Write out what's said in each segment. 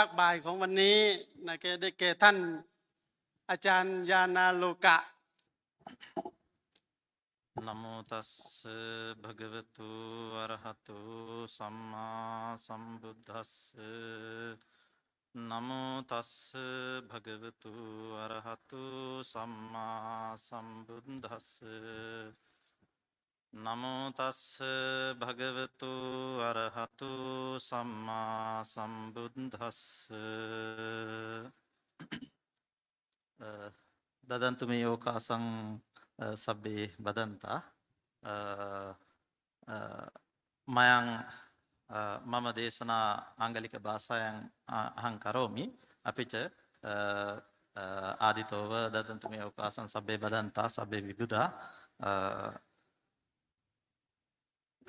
ภาคบ่ายของวันนี้นะได้แก่ท่านอาจารย์ญาณาโลกะนะโมตัสสะภะคะวะโตอะระหะโตสัมมาสัมพุทธัสสะนะโมตัสสะภะคะวะโตอะระหะโตสัมมาสัมพุทธัสสะนะโมตัสสะภะคะวะโตอะระหะโตสัมมาสัมพุทธัสสะDadantumi okasang sabbi badanta mayang mama desana angalika bhasayang ahang karomi apicha aditova dadantumi okasang sabbe badanta sabbe vibuddha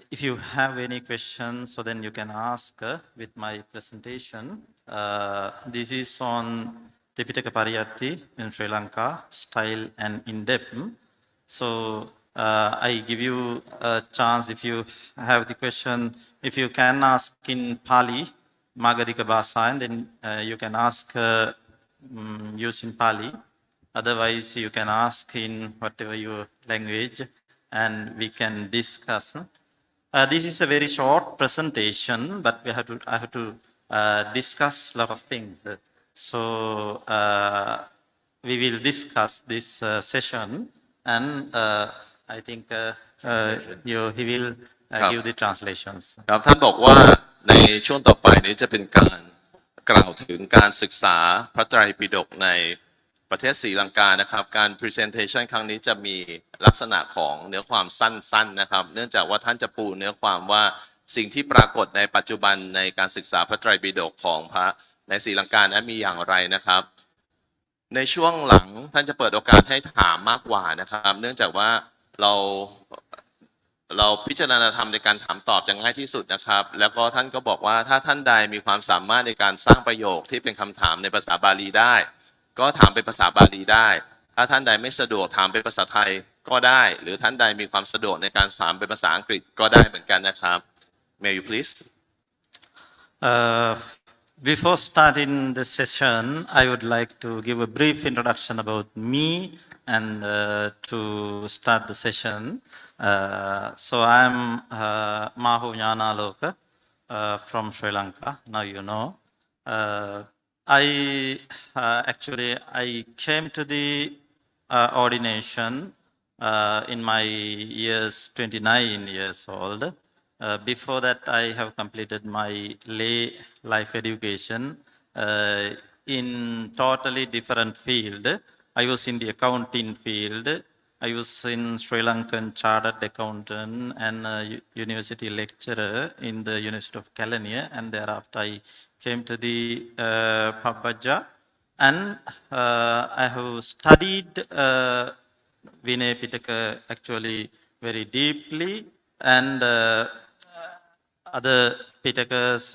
if you have any questions so then you can ask with my presentation this is on Tipitaka Pariyatti in Sri Lanka, style and in depth. So I give you a chance if you have the question, if you can ask in Pali, Magadika Bhasa, and then you can ask using Pali. Otherwise, you can ask in whatever your language, and we can discuss. This is a very short presentation, but I have to discuss a lot of things. So we will discuss this session, and I think he will give the translations. ครับท่านบอกว่าในช่วงต่อไปนี้จะเป็นการกล่าวถึงการศึกษาพระไตรปิฎกในประเทศศรีลังกานะครับการ presentation ครั้งนี้จะมีลักษณะของเนื้อความสั้นๆนะครับเนื่องจากว่าท่านจะปูเนื้อความว่าสิ่งที่ปรากฏในปัจจุบันในการศึกษาพระไตรปิฎกของพระในศรีลังกานั้นมีอย่างไรนะครับในช่วงหลังท่านจะเปิดโอกาสให้ถามมากกว่านะครับเนื่องจากว่าเราพิจารณาธรรมในการถามตอบจะง่ายที่สุดนะครับแล้วก็ท่านก็บอกว่าถ้าท่านใดมีความสามารถในการสร้างประโยคที่เป็นคำถามในภาษาบาลีได้ก็ถามเป็นภาษาบาลีได้ถ้าท่านใดไม่สะดวกถามเป็นภาษาไทยก็ได้หรือท่านใดมีความสะดวกในการถามเป็นภาษาอังกฤษก็ได้เหมือนกันนะครับ May you please Before starting the session, I would like to give a brief introduction about me and to start the session. So I'm Mahu Gnanaloka from Sri Lanka, now you know. I came to the ordination in my years 29 years old. Before that, I have completed my lay life education in totally different field. I was in the accounting field. I was in Sri Lankan chartered accountant and university lecturer in the University of Kelaniya, and thereafter I came to the Papaja, and I have studied Vinaya Pitaka actually very deeply, and other Pitakas,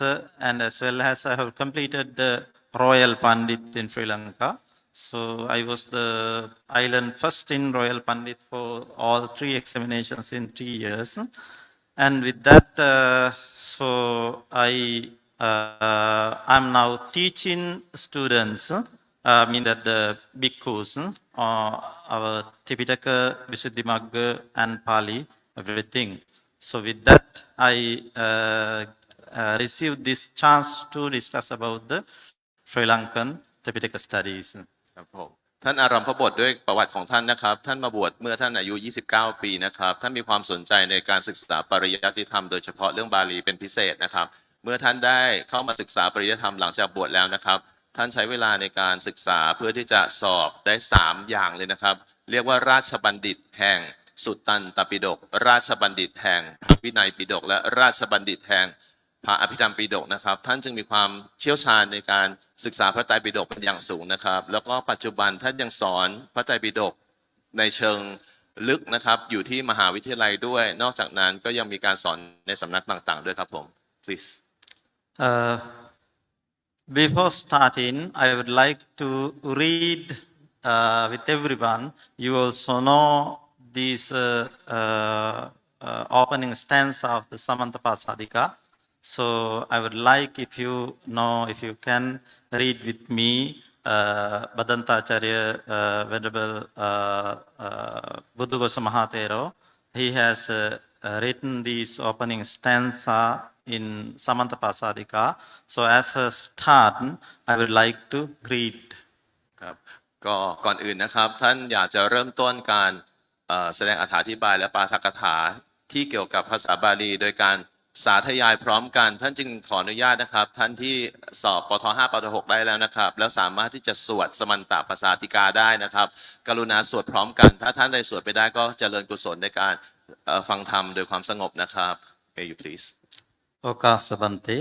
and as well as I have completed the Royal Pandit in Sri Lanka. So I was the island first in Royal Pandit for all 3 examinations in 3 years. And with that, so I'm now teaching students, mean that the bhikkhus, our Tipitaka, Visuddhimagga and Pali, everything. So with that, I received this chance to discuss about the Sri Lankan Tipitaka studies. ครับผมท่านอารัมภบทด้วยประวัติของท่านนะครับท่านมาบวชเมื่อท่านอายุ29ปีนะครับท่านมีความสนใจในการศึกษาปริยัติธรรมโดยเฉพาะเรื่องบาลีเป็นพิเศษนะครับเมื่อท่านได้เข้ามาศึกษาปริยัติธรรมหลังจากบวชแล้วนะครับท่านใช้เวลาในการศึกษาเพื่อที่จะสอบได้3อย่างเลยนะครับเรียกว่าราชบัณฑิตแห่งสุตตันตปิฎกราชบัณฑิตแห่งพระวินัยปิฎกและราชบัณฑิตแห่งพระอภิธรรมปิฎกนะครับท่านจึงมีความเชี่ยวชาญในการศึกษาพระไตรปิฎกเป็นอย่างสูงนะครับแล้วก็ปัจจุบันท่านยังสอนพระไตรปิฎกในเชิงลึกนะครับอยู่ที่มหาวิทยาลัยด้วยนอกจากนั้นก็ยังมีการสอนในสำนักต่างๆด้วยครับผม please Before starting, I would like to read with everyone. You also know this opening stanza of the Samantapasadika. So I would like if you know, if you can read with me Bhadanta Acharya, Venerable Buddhaghosa Mahatero. He has written this opening stanza in Samantapasadika. So as a start, I would like to read. ครับก็ก่อนอื่นนะครับท่านอยากจะเริ่มต้นการแสดงอธิบายและปาฐกถาที่เกี่ยวกับภาษาบาลีโดยการสาธยายพร้อมกันท่านจึงขออนุญาตนะครับท่านที่สอบปท5ปท6ได้แล้วนะครับแล้วสามารถที่จะสวดสมันตภาษาติกาได้นะครับกรุณาสวดพร้อมกันถ้าท่านใดสวดไปได้ก็เจริญกุศลในการฟังธรรมโดยความสงบนะครับ May you please Okasabante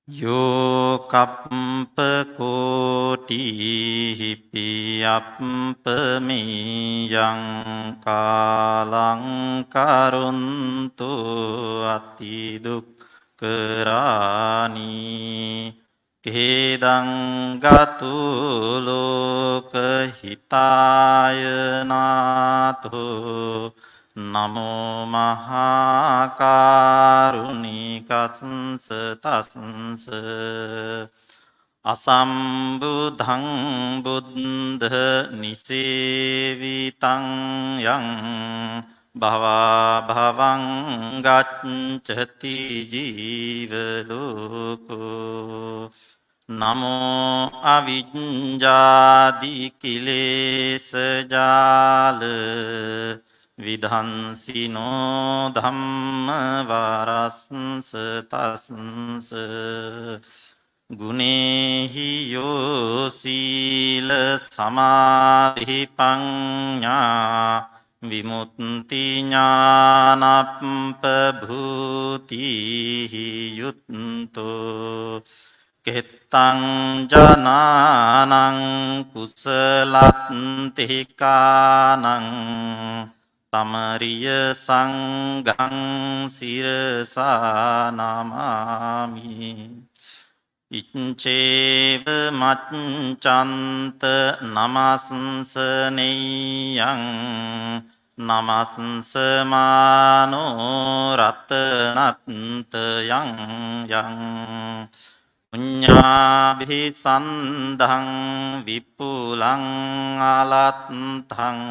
Yo kappakoti piyapamiyang kalang karuntu atidukkerani kedang gatulokahitaya nato Namo Mahakarunikasස තස්ස අසම්බුද්ධං බුද්ධ නිසේවිතං යං භවා භවං ගච්ඡති ජීවලෝකෝ නමෝ අවිජ්ජාදි කිලේශ ජාල Vidhansino dhamma varasස තස්ස ගුණේහි යෝ සීල සමාධි පඤ්ඤා විමුක්ති ඥානප්පභූති යුත්තෝ කෙත්තං ජනානං කුසලත්තිකානං Tamariya sanghang sirasa namami Iccheva maccanta namassaneyang Namassamano ratanatayang yang Punyabhisandhang vipulang alattang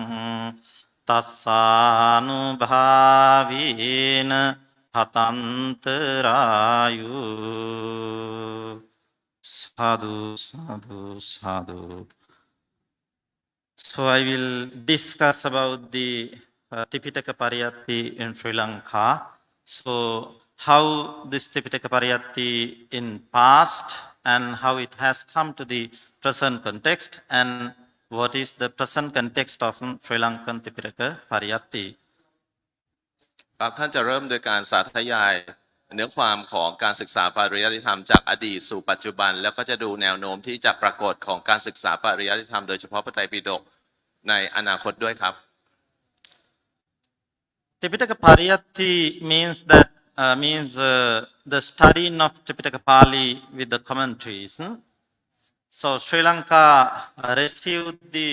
Tassānubhāvīna hatantarāyu Sadhu, sadhu, sadhu. So I will discuss about the Tipitaka Pariyatti in Sri Lanka. So how this Tipitaka Pariyatti in past and how it has come to the present context and what is the present context of Sri Lankan Tipitaka Pariyatti ครับท่านจะเริ่มโดยการสาธยายเนื้อความของการศึกษาปริยัติธรรมจากอดีตสู่ปัจจุบันแล้วก็จะดูแนวโน้มที่จะปรากฏของการศึกษาปริยัติธรรมโดยเฉพาะพระไตรปิฎกในอนาคตด้วยครับ Tipitaka Pariyatti means that the studying of Tipitaka Pali with the commentaries. So Sri Lanka received the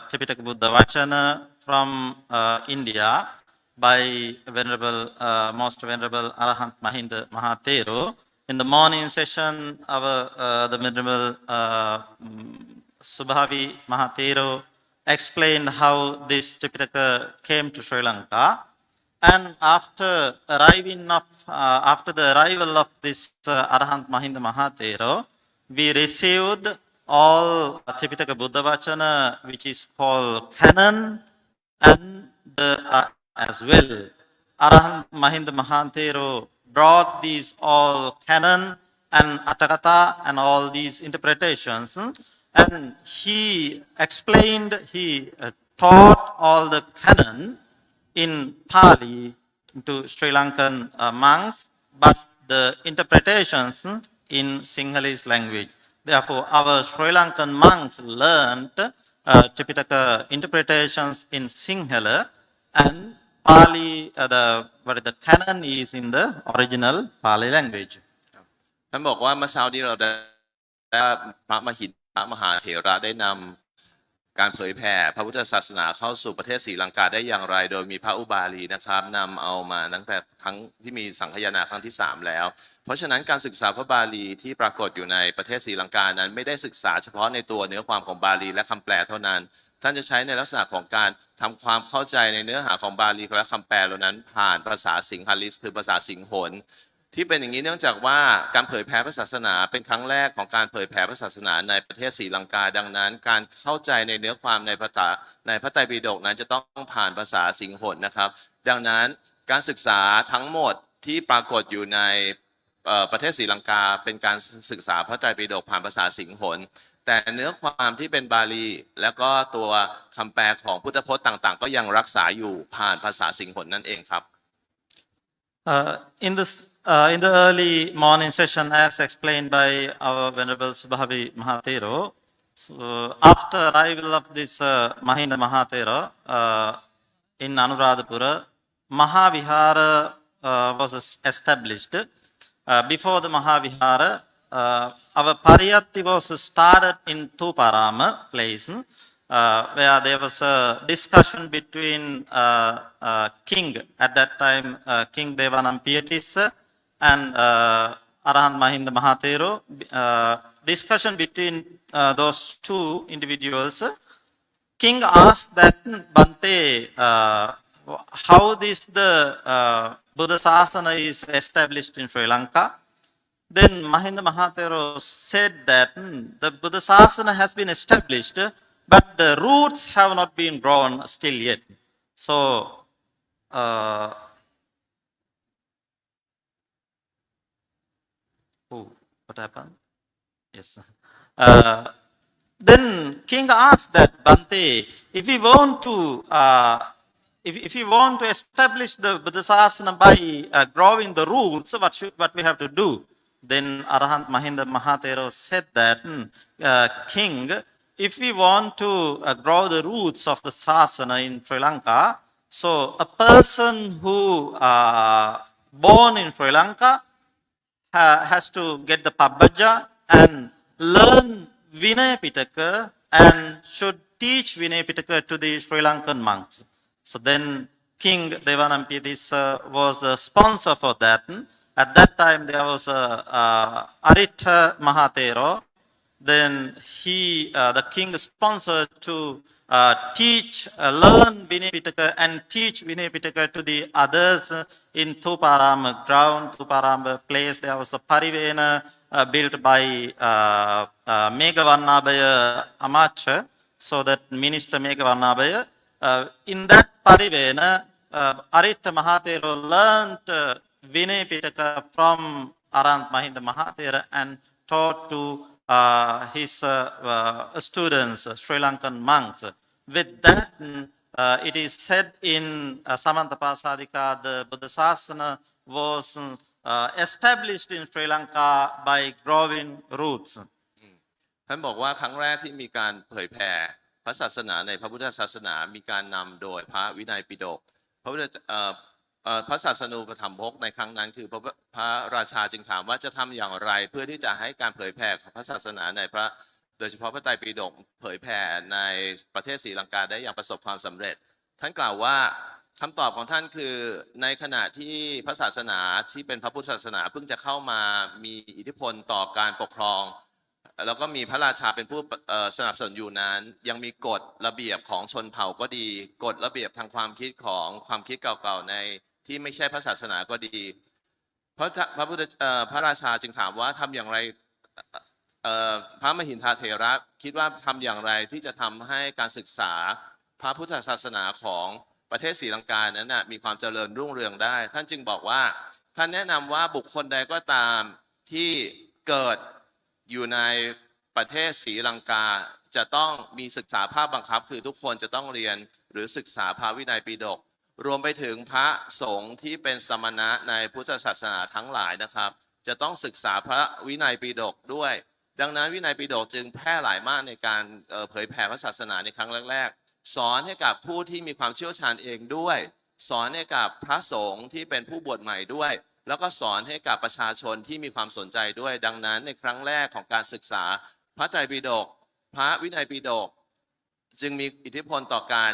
Tipitaka Buddha Vachana from India by Most Venerable Arahant Mahinda Mahatero. In the morning session, the Venerable Subhavi Mahatero explained how this Tipitaka came to Sri Lanka. And after the arrival of this Arahant Mahinda Mahatero, we received all Tipitaka Buddha Vachana, which is called canon, and as well. Arahant Mahinda Mahatero brought these all canon and Atthakatha and all these interpretations, and he explained, he taught all the canon in Pali to Sri Lankan monks, but the interpretations in Sinhalese language. Therefore, our Sri Lankan monks learned Tipitaka interpretations in Sinhala, and Pali, the canon is in the original Pali language. ท่านบอกว่าเมื่อเช้านี้เราได้พระมหินพระมหาเถระได้น การเผยแผ่พระพุทธศาสนาเข้าสู่ประเทศศรีลังกาได้อย่างไร โดยมีพระอุบาลีนะครับนำเอามาตั้งแต่ครั้งที่มีสังคายนาครั้งที่3แล้วเพราะฉะนั้นการศึกษาพระบาลีที่ปรากฏอยู่ในประเทศศรีลังกานั้นไม่ได้ศึกษาเฉพาะในตัวเนื้อความของบาลีและคำแปลเท่านั้นท่านจะใช้ในลักษณะของการทำความเข้าใจในเนื้อหาของบาลีและคำแปลเหล่านั้นผ่านภาษาสิงหาลิสคือภาษาสิงหนที่เป็นอย่างนี้เนื่องจากว่าการเผยแผ่พระศาสนาเป็นครั้งแรกของการเผยแผ่พระศาสนาในประเทศศรีลังกาดังนั้นการเข้าใจในเนื้อความในพระไตรปิฎกนั้นจะต้องผ่านภาษาสิงหนนะครับดังนั้นการศึกษาทั้งหมดที่ปรากฏอยู่ในประเทศศรีลังกาเป็นการศึกษาพระไตรปิฎกผ่านภาษาสิงหนแต่เนื้อความที่เป็นบาลีแล้วก็ตัวคำแปลของพุทธพจน์ต่างๆก็ยังรักษาอยู่ผ่านภาษาสิงหนนั่นเองครับ In the early morning session, as explained by our Venerable Subhavi Mahatero, so after arrival of this Mahinda Mahatero in Anuradhapura, Mahavihara was established. Before the Mahavihara, our Pariyatti was started in Tuparama place, where there was a discussion between king, at that time King Devanampiyatis and Arahant Mahinda Mahatero, discussion between those two individuals. King asked that Bante, how the Buddha Sasana is established in Sri Lanka. Then Mahinda Mahatero said that the Buddha Sasana has been established, but the roots have not been grown still yet. So, what happened? Yes. Then king asked that Bante, if we want to establish the Buddhasasana by growing the roots, what we have to do? Then Arahant Mahinda Mahatero said that, king, if we want to grow the roots of the sasana in Sri Lanka, so a person who born in Sri Lanka has to get the Pabbaja and learn Vinaya Pitaka and should teach Vinaya Pitaka to the Sri Lankan monks. So then King Devanampiyatis was the sponsor for that. At that time there was Arita Mahatero. Then the king sponsored to learn Vinaya Pitaka and teach Vinaya Pitaka to the others in Thuparama ground, Thuparama place. There was a Parivena built by Megavannabhaya Amacha, so that Minister Megavannabhaya. In that Parivena, Arita Mahatero learned Vinaya Pitaka from Arahant Mahinda Mahatera and taught to his students, Sri Lankan monks. With that, it is said in Samantapasadika, the Buddha Sasana was established in Sri Lanka by growing roots. ท่านบอกว่าครั้งแรกที่มีการเผยแผ่พระศาสนาในพระพุทธศาสนามีการนำโดยพระวินัยปิฎกพระศาสนูปถัมภกในครั้งนั้นคือพระราชาจึงถามว่าจะทำอย่างไรเพื่อที่จะให้การเผยแผ่พระศาสนาในโดยเฉพาะพระไตรปิฎกเผยแผ่ในประเทศศรีลังกาได้อย่างประสบความสำเร็จท่านกล่าวว่าคำตอบของท่านคือในขณะที่พระศาสนาที่เป็นพระพุทธศาสนาเพิ่งจะเข้ามามีอิทธิพลต่อการปกครองแล้วก็มีพระราชาเป็นผู้สนับสนุนอยู่นั้นยังมีกฎระเบียบของชนเผ่าก็ดีกฎระเบียบทางความคิดของความคิดเก่าๆในที่ไม่ใช่พระศาสนาก็ดีพระราชาจึงถามว่าทำอย่างไรพระมหินทาเถระคิดว่าทำอย่างไรที่จะทำให้การศึกษาพระพุทธศาสนาของประเทศศรีลังกานั้นมีความเจริญรุ่งเรืองได้ท่านจึงบอกว่าท่านแนะนำว่าบุคคลใดก็ตามที่เกิดอยู่ในประเทศศรีลังกาจะต้องมีศึกษาภาคบังคับคือทุกคนจะต้องเรียนหรือศึกษาพระวินัยปิฎกรวมไปถึงพระสงฆ์ที่เป็นสมณะในพุทธศาสนาทั้งหลายนะครับจะต้องศึกษาพระวินัยปิฎกด้วยดังนั้นวินัยปิฎกจึงแพร่หลายมากในการเผยแผ่พระศาสนาในครั้งแรกๆสอนให้กับผู้ที่มีความเชี่ยวชาญเองด้วยสอนให้กับพระสงฆ์ที่เป็นผู้บวชใหม่ด้วยแล้วก็สอนให้กับประชาชนที่มีความสนใจด้วยดังนั้นในครั้งแรกของการศึกษาพระไตรปิฎกพระวินัยปิฎก จึงมีอิทธิพลต่อการ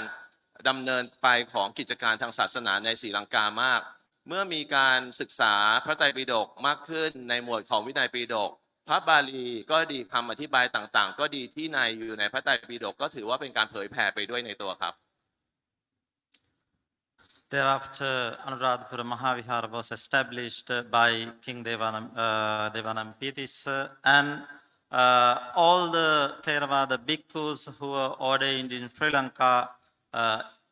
ดำเนินไปของกิจการทางศาสนาในศรีลังกามาก เมื่อมีการศึกษาพระไตรปิฎกมากขึ้นในหมวดของวินัยปิฎกพระบาลีก็ดีคำอธิบายต่างๆก็ดีที่ในอยู่ในพระไตรปิฎกก็ถือว่าเป็นการเผยแผ่ไปด้วยในตัวครับ Thereafter, Anuradhapura Mahavihara was established by King Devanampiyatissa, and all the Theravada bhikkhus who were ordained in Sri Lanka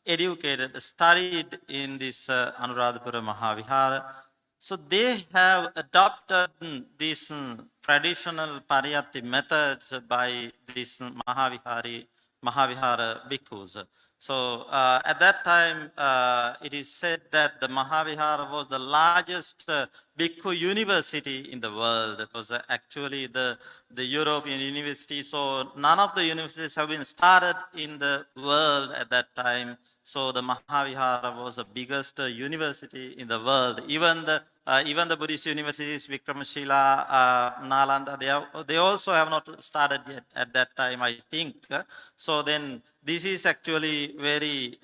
educated, studied in this Anuradhapura Mahavihara. So they have adopted these traditional Pariyatti methods by these Mahavihara bhikkhus. So at that time, it is said that the Mahavihara was the largest bhikkhu university in the world. It was actually the European university. So none of the universities have been started in the world at that time. So the Mahavihara was the biggest university in the world. Even the Buddhist universities, Vikramashila, Nalanda, they also have not started yet at that time, I think. So then this is actually very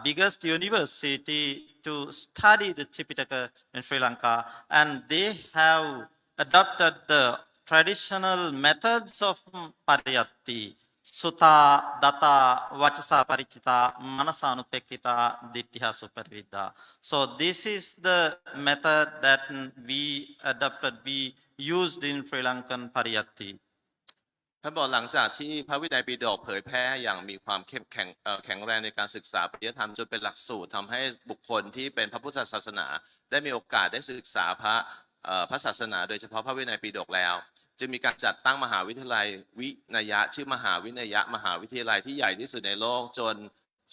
biggest university to study the Tipitaka in Sri Lanka, and they have adopted the traditional methods of Pariyatti. Sutta, Datta, Vachasa Parichita, Manasa Anupekita, Ditthiha Supervidya. So this is the method that we adopted, we used in Sri Lankan Pariyatti. ท่านบอกหลังจากที่พระวินัยปิฎกเผยแพร่อย่างมีความเข้มแข็งแรงในการศึกษาปริยัติธรรมจนเป็นหลักสูตรทำให้บุคคลที่เป็นพระพุทธศาสนาได้มีโอกาสได้ศึกษาพระศาสนาโดยเฉพาะพระวินัยปิฎกแล้วจึงมีการจัดตั้งมหาวิทยาลัยวินยะชื่อมหาวินยะมหาวิทยาลัยที่ใหญ่ที่สุดในโลกจน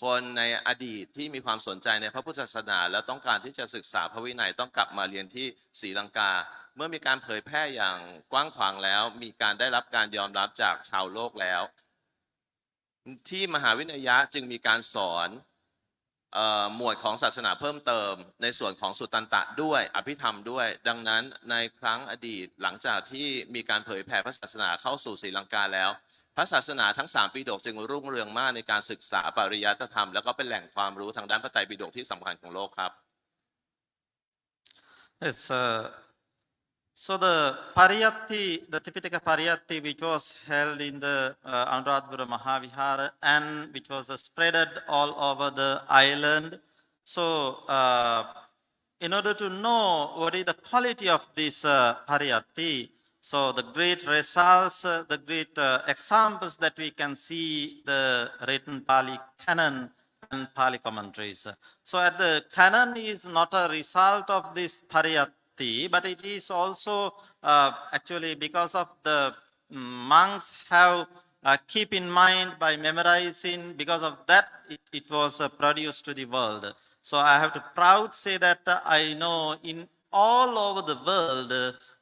คนในอดีตที่มีความสนใจในพระพุทธศาสนาและต้องการที่จะศึกษาพระวินัยต้องกลับมาเรียนที่ศรีลังกาเมื่อมีการเผยแพร่อย่างกว้างขวางแล้วมีการได้รับการยอมรับจากชาวโลกแล้วที่มหาวิทยาลัยจึงมีการสอนหมวดของศาสนาเพิ่มเติมในส่วนของสุตตันตะด้วยอภิธรรมด้วยดังนั้นในครั้งอดีตหลังจากที่มีการเผยแผ่พระศาสนาเข้าสู่ศรีลังกาแล้วพระศาสนาทั้ง3ปิฎกจึงรุ่งเรืองมากในการศึกษาปริยัติธรรมแล้วก็เป็นแหล่งความรู้ทางด้านพระไตรปิฎกที่สำคัญของโลกครับ Yes, so the Pariyatti, the Tipitaka Pariyatti, which was held in the Anuradhapura Mahavihara and which was spreaded all over the island. So in order to know what is the quality of this Pariyatti, so the great results, the great examples that we can see the written Pali canon and Pali commentaries. So at the canon is not a result of this Pariyatti, but it is also actually because of the monks have keep in mind by memorizing, because of that it was produced to the world. So I have to proud say that I know in all over the world,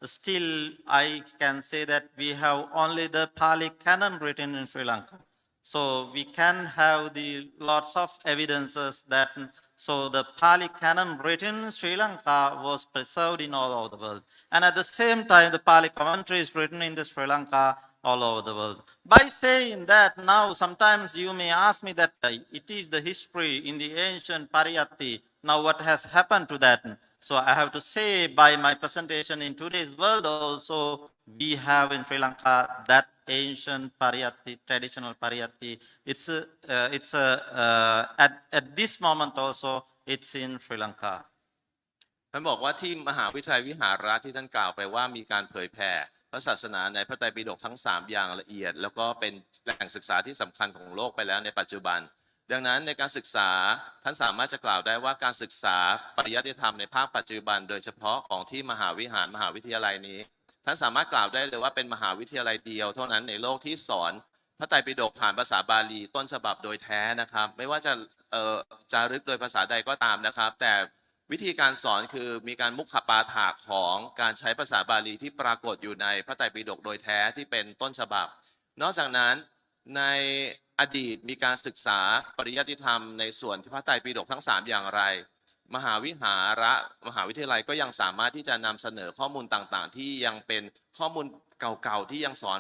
still I can say that we have only the Pali canon written in Sri Lanka. So we can have the lots of evidences that so the Pali canon written in Sri Lanka was preserved in all over the world. And at the same time, the Pali commentary is written in the Sri Lanka all over the world. By saying that, now sometimes you may ask me that it is the history in the ancient Pariyatti. Now what has happened to that? So I have to say by my presentation in today's world also, we have in Sri Lanka that ancient Pariyatti, traditional Pariyatti. At this moment also, it's in Sri Lanka. ท่านบอกว่าที่มหาวิทยาลัยวิหาระที่ท่านกล่าวไปว่ามีการเผยแผ่พระศาสนาในพระไตรปิฎกทั้ง3อย่างละเอียดแล้วก็เป็นแหล่งศึกษาที่สำคัญของโลกไปแล้วในปัจจุบันดังนั้นในการศึกษาท่านสามารถจะกล่าวได้ว่าการศึกษาปริยัติธรรมในภาคปัจจุบันโดยเฉพาะของที่มหาวิหารมหาวิทยาลัยนี้ท่านสามารถกล่าวได้เลยว่าเป็นมหาวิทยาลัยเดียวเท่านั้นในโลกที่สอนพระไตรปิฎกผ่านภาษาบาลีต้นฉบับโดยแท้นะครับไม่ว่าจะจารึกโดยภาษาใดก็ตามนะครับแต่วิธีการสอนคือมีการมุขปาฐะของการใช้ภาษาบาลีที่ปรากฏอยู่ในพระไตรปิฎกโดยแท้ที่เป็นต้นฉบับนอกจากนั้นในอดีตมีการศึกษาปริยัติธรรมในส่วนที่พระไตรปิฎกทั้ง3อย่างไรมหาวิหาระมหาวิทยาลัยก็ยังสามารถที่จะนำเสนอข้อมูลต่างๆที่ยังเป็นข้อมูลเก่าๆที่ยังสอน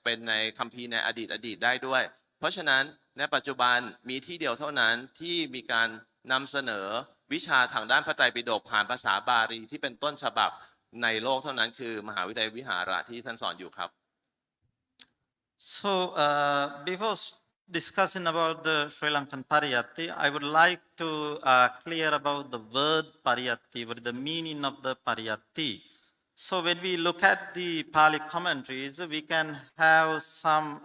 เป็นในคัมภีร์ในอดีตได้ด้วย เพราะฉะนั้นในปัจจุบันมีที่เดียวเท่านั้นที่มีการนำเสนอวิชาทางด้านพระไตรปิฎกผ่านภาษาบาลีที่เป็นต้นฉบับในโลกเท่านั้นคือมหาวิทยาลัยวิหาระที่ท่านสอนอยู่ครับ So, before discussing about the Sri Lankan Pariyatti, I would like to clear about the word Pariyatti, what is the meaning of the Pariyatti. So, when we look at the Pali commentaries, we can have some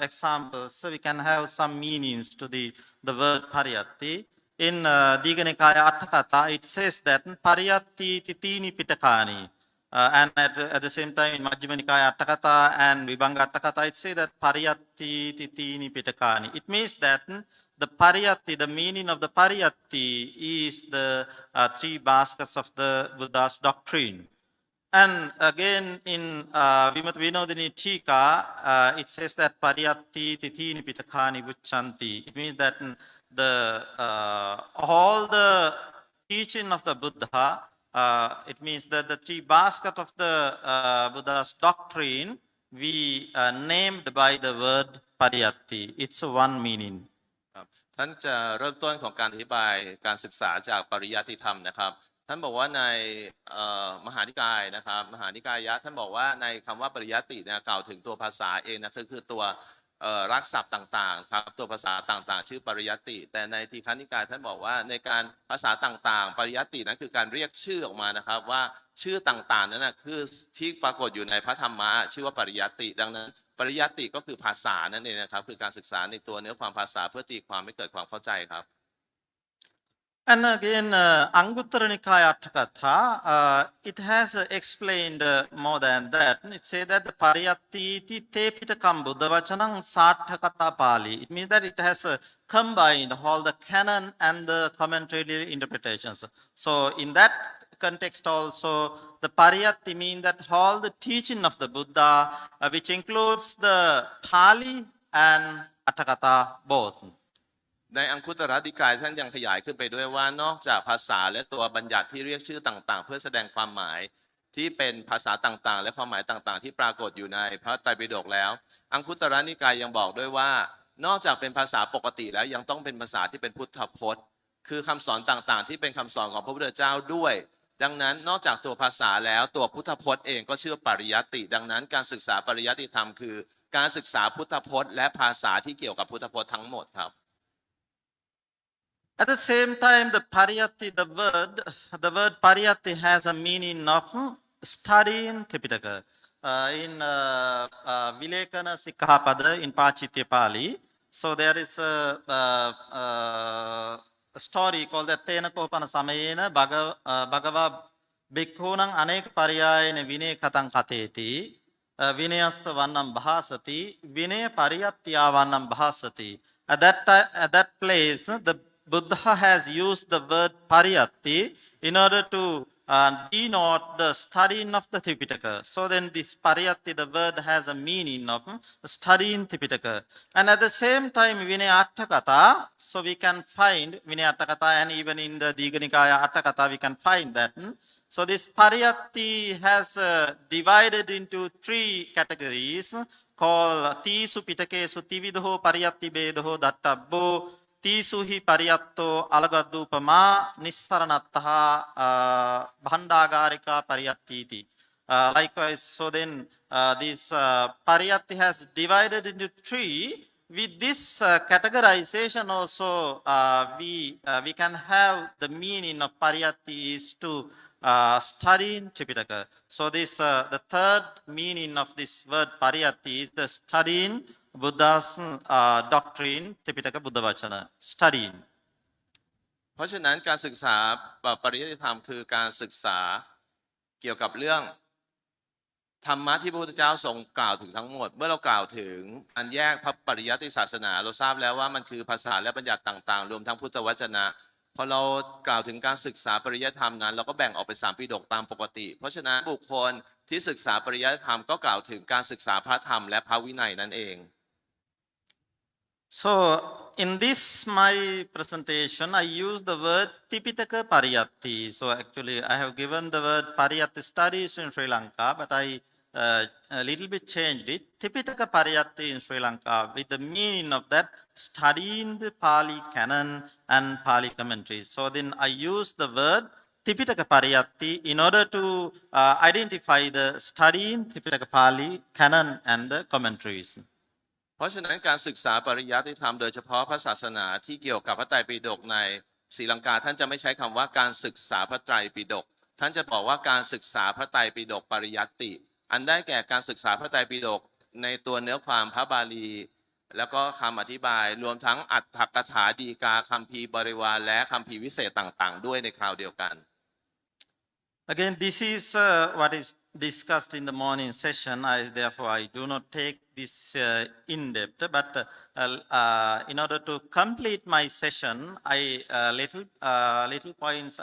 examples, so we can have some meanings to the word Pariyatti. In Digha Nikaya Atthakatha, it says that Pariyatti titini pitakani. And at the same time, in Majjhima Nikaya Atthakatha and Vibhanga Atthakatha, it says that Pariyatti titini pitakani. It means that the Pariyatti, the meaning of the Pariyatti is the three baskets of the Buddha's doctrine. And again, in Vimat Vinodini Tika, it says that Pariyatti titini pitakani vuchanti. It means that all the teaching of the Buddha, it means that the three baskets of the Buddha's doctrine, we named by the word Pariyatti. It's one meaning. ครับท่านจะเริ่มต้นของการอธิบายการศึกษาจากปริยัติธรรมนะครับท่านบอกว่าในมหานิกายนะครับมหานิกายะท่านบอกว่าในคำว่าปริยัติเนี่ยกล่าวถึงตัวภาษาเองนะคือตัวรากศัพท์ต่างๆครับตัวภาษาต่างๆชื่อปริยัติแต่ในทีฆนิกายท่านบอกว่าในการภาษาต่างๆปริยัตินั้นคือการเรียกชื่อออกมานะครับว่าชื่อต่างๆนั้นนะคือที่ปรากฏอยู่ในพระธรรมะชื่อว่าปริยัติดังนั้นปริยัติก็คือภาษานั่นเองนะครับคือการศึกษาในตัวเนื้อความภาษาเพื่อตีความให้เกิดความเข้าใจครับ And again, Anguttara Nikaya Atthakatha, it has explained more than that. It says that the Pariyatti ti te pitakam Buddha Vachanam Sarthakata Pali. It means that it has combined all the canon and the commentary interpretations. So in that context also, the Pariyatti means that all the teaching of the Buddha, which includes the Pali and Atthakatha both. ในอังคุตรนิกายท่านยังขยายขึ้นไปด้วยว่านอกจากภาษาและตัวบัญญัติที่เรียกชื่อต่างๆเพื่อแสดงความหมายที่เป็นภาษาต่างๆและความหมายต่างๆที่ปรากฏอยู่ในพระไตรปิฎกแล้วอังคุตรนิกายยังบอกด้วยว่านอกจากเป็นภาษาปกติแล้วยังต้องเป็นภาษาที่เป็นพุทธพจน์คือคำสอนต่างๆที่เป็นคำสอนของพระพุทธเจ้าด้วยดังนั้นนอกจากตัวภาษาแล้วตัวพุทธพจน์เองก็ชื่อปริยัติดังนั้นการศึกษาปริยัติธรรมคือการศึกษาพุทธพจน์และภาษาที่เกี่ยวกับพุทธพจน์ทั้งหมดครับ At the same time, the word Pariyatti has a meaning of studying Tripitaka. In Vilekana Sikhapada in Pachitya Pali, so there is a story called the Tenakopana Samayena Bhagava Bhikkhunam Anek Pariyayana Vinay Katang Kateti Vinayasta Vannam Bhasati Vinay Pariyattya Vannam Bhasati. At that place, the Buddha has used the word Pariyatti in order to denote the studying of the Tripitaka. So then this Pariyatti, the word has a meaning of studying Tripitaka. And at the same time, Vinaya Atthakatha, so we can find Vinaya Atthakatha and even in the Digha Nikaya Atthakatha, we can find that. So this Pariyatti has divided into three categories called Tisu Pitakesu Tividho Pariyatti Bedoho Dattabbo Tisuhi Pariyatto Alagadupama Nissaranattaha Bhandagarika Pariyattiti. Likewise, so then this Pariyatti has divided into three. With this categorization also, we can have the meaning of Pariyatti is to studying Tripitaka. So this the third meaning of this word Pariyatti is the studying Buddha's doctrine, Tripitaka Buddha Vachana, studying. เพราะฉะนั้นการศึกษาปริยัติธรรมคือการศึกษาเกี่ยวกับเรื่องธรรมะที่พระพุทธเจ้าทรงกล่าวถึงทั้งหมดเมื่อเรากล่าวถึงการแยกพระปริยัติศาสนาเราทราบแล้วว่ามันคือภาษาและบัญญัติต่างๆรวมทั้งพุทธวจนะพอเรากล่าวถึงการศึกษาปริยัติธรรมนั้นเราก็แบ่งออกเป็น3ปิฎกตามปกติเพราะฉะนั้นบุคคลที่ศึกษาปริยัติธรรมก็กล่าวถึงการศึกษาพระธรรมและพระวินัยนั่นเอง So in this my presentation, I use the word Tipitaka Pariyatti. So actually, I have given the word Pariyatti studies in Sri Lanka, but I a little bit changed it. Tipitaka Pariyatti in Sri Lanka, with the meaning of that, studying the Pali canon and Pali commentaries. So then I use the word Tipitaka Pariyatti in order to identify the studying Tipitaka Pali canon and the commentaries. เพราะฉะนั้นการศึกษาปริยัติธรรมโดยเฉพาะพระศาสนาที่เกี่ยวกับพระไตรปิฎกในศรีลังกาท่านจะไม่ใช้คำว่าการศึกษาพระไตรปิฎกท่านจะบอกว่าการศึกษาพระไตรปิฎกปริยัติ อันได้แก่การศึกษาพระไตรปิฎกในตัวเนื้อความพระบาลี แล้วก็คำอธิบายรวมทั้งอัตถกถาฎีกาคัมภีร์บริวารและคัมภีร์วิเศษต่างๆด้วยในคราวเดียวกัน Again, this is what is discussed in the morning session. Therefore, I do not take this in depth. But in order to complete my session, little points,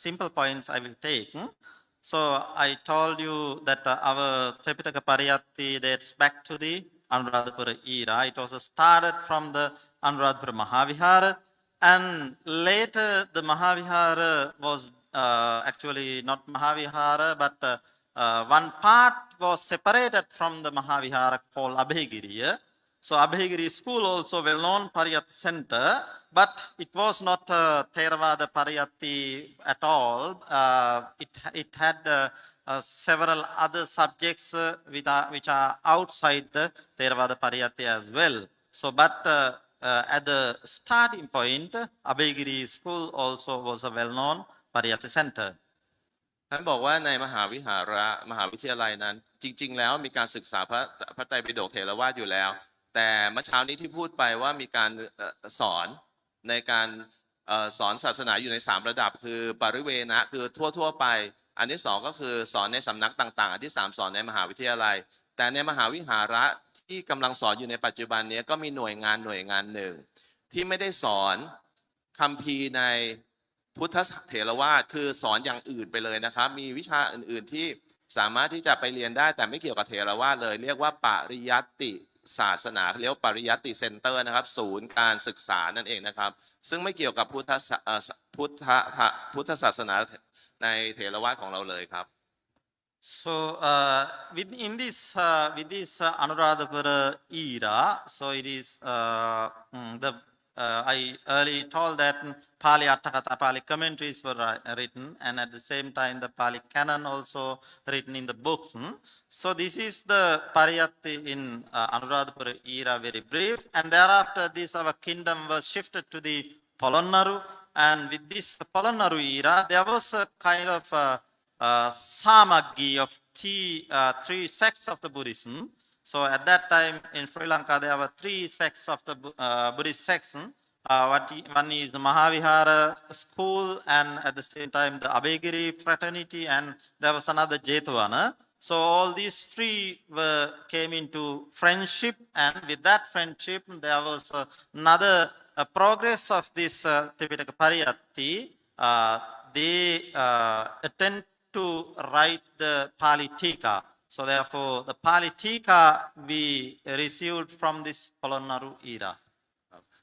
simple points I will take. So I told you that our Tripitaka Pariyatti dates back to the Anuradhapura era. It was started from the Anuradhapura Mahavihara, and later the Mahavihara was actually not Mahavihara, but one part was separated from the Mahavihara called Abhayagiri. So Abhayagiri school also well known Pariyatti center, but it was not Theravada Pariyatti at all. It had several other subjects which are outside the Theravada Pariyatti as well. So, but at the starting point, Abhayagiri school also was a well-known Pariyatti center. ท่านบอกว่าในมหาวิหาระมหาวิทยาลัยนั้นจริงๆแล้วมีการศึกษาพระไตรปิฎกเถรวาทอยู่แล้ว แต่เมื่อเช้านี้ที่พูดไปว่ามีการสอนในการสอนศาสนาอยู่ใน3ระดับคือปริเวณะคือทั่วไปอันที่2ก็คือสอนในสำนักต่างๆอันที่3สอนในมหาวิทยาลัยแต่ในมหาวิหาระที่กำลังสอนอยู่ในปัจจุบันนี้ก็มีหน่วยงานหนึ่งที่ไม่ได้สอนคัมภีร์ในพุทธเถรวาทคือสอนอย่างอื่นไปเลยนะครับมีวิชาอื่นๆที่สามารถที่จะไปเรียนได้แต่ไม่เกี่ยวกับเถรวาทเลยเรียกว่าปริยัติศาสนาเรียกว่าปริยัติเซ็นเตอร์นะครับศูนย์การศึกษานั่นเองนะครับซึ่งไม่เกี่ยวกับพุทธศาสนาในเถรวาทของเราเลยครับ So with this Anuradhapura era, so it is I early told that Pali Atthakatha, Pali commentaries were written, and at the same time the Pali canon also written in the books. So this is the Pariyatti in Anuradhapura era, very brief, and thereafter this our kingdom was shifted to the Polonnaru, and with this Polonnaru era there was a kind of samaggi of three sects of the Buddhism. So at that time in Sri Lanka there were 3 sects of the Buddhist section. One is the Mahavihara school, and at the same time the Abhayagiri fraternity, and there was another Jetavana. So all these 3 came into friendship, and with that friendship there was another progress of this Tripitaka Pariyatti. They attempt to write the Pali Tika. So therefore the Pali Tika we received from this Polonnaru era.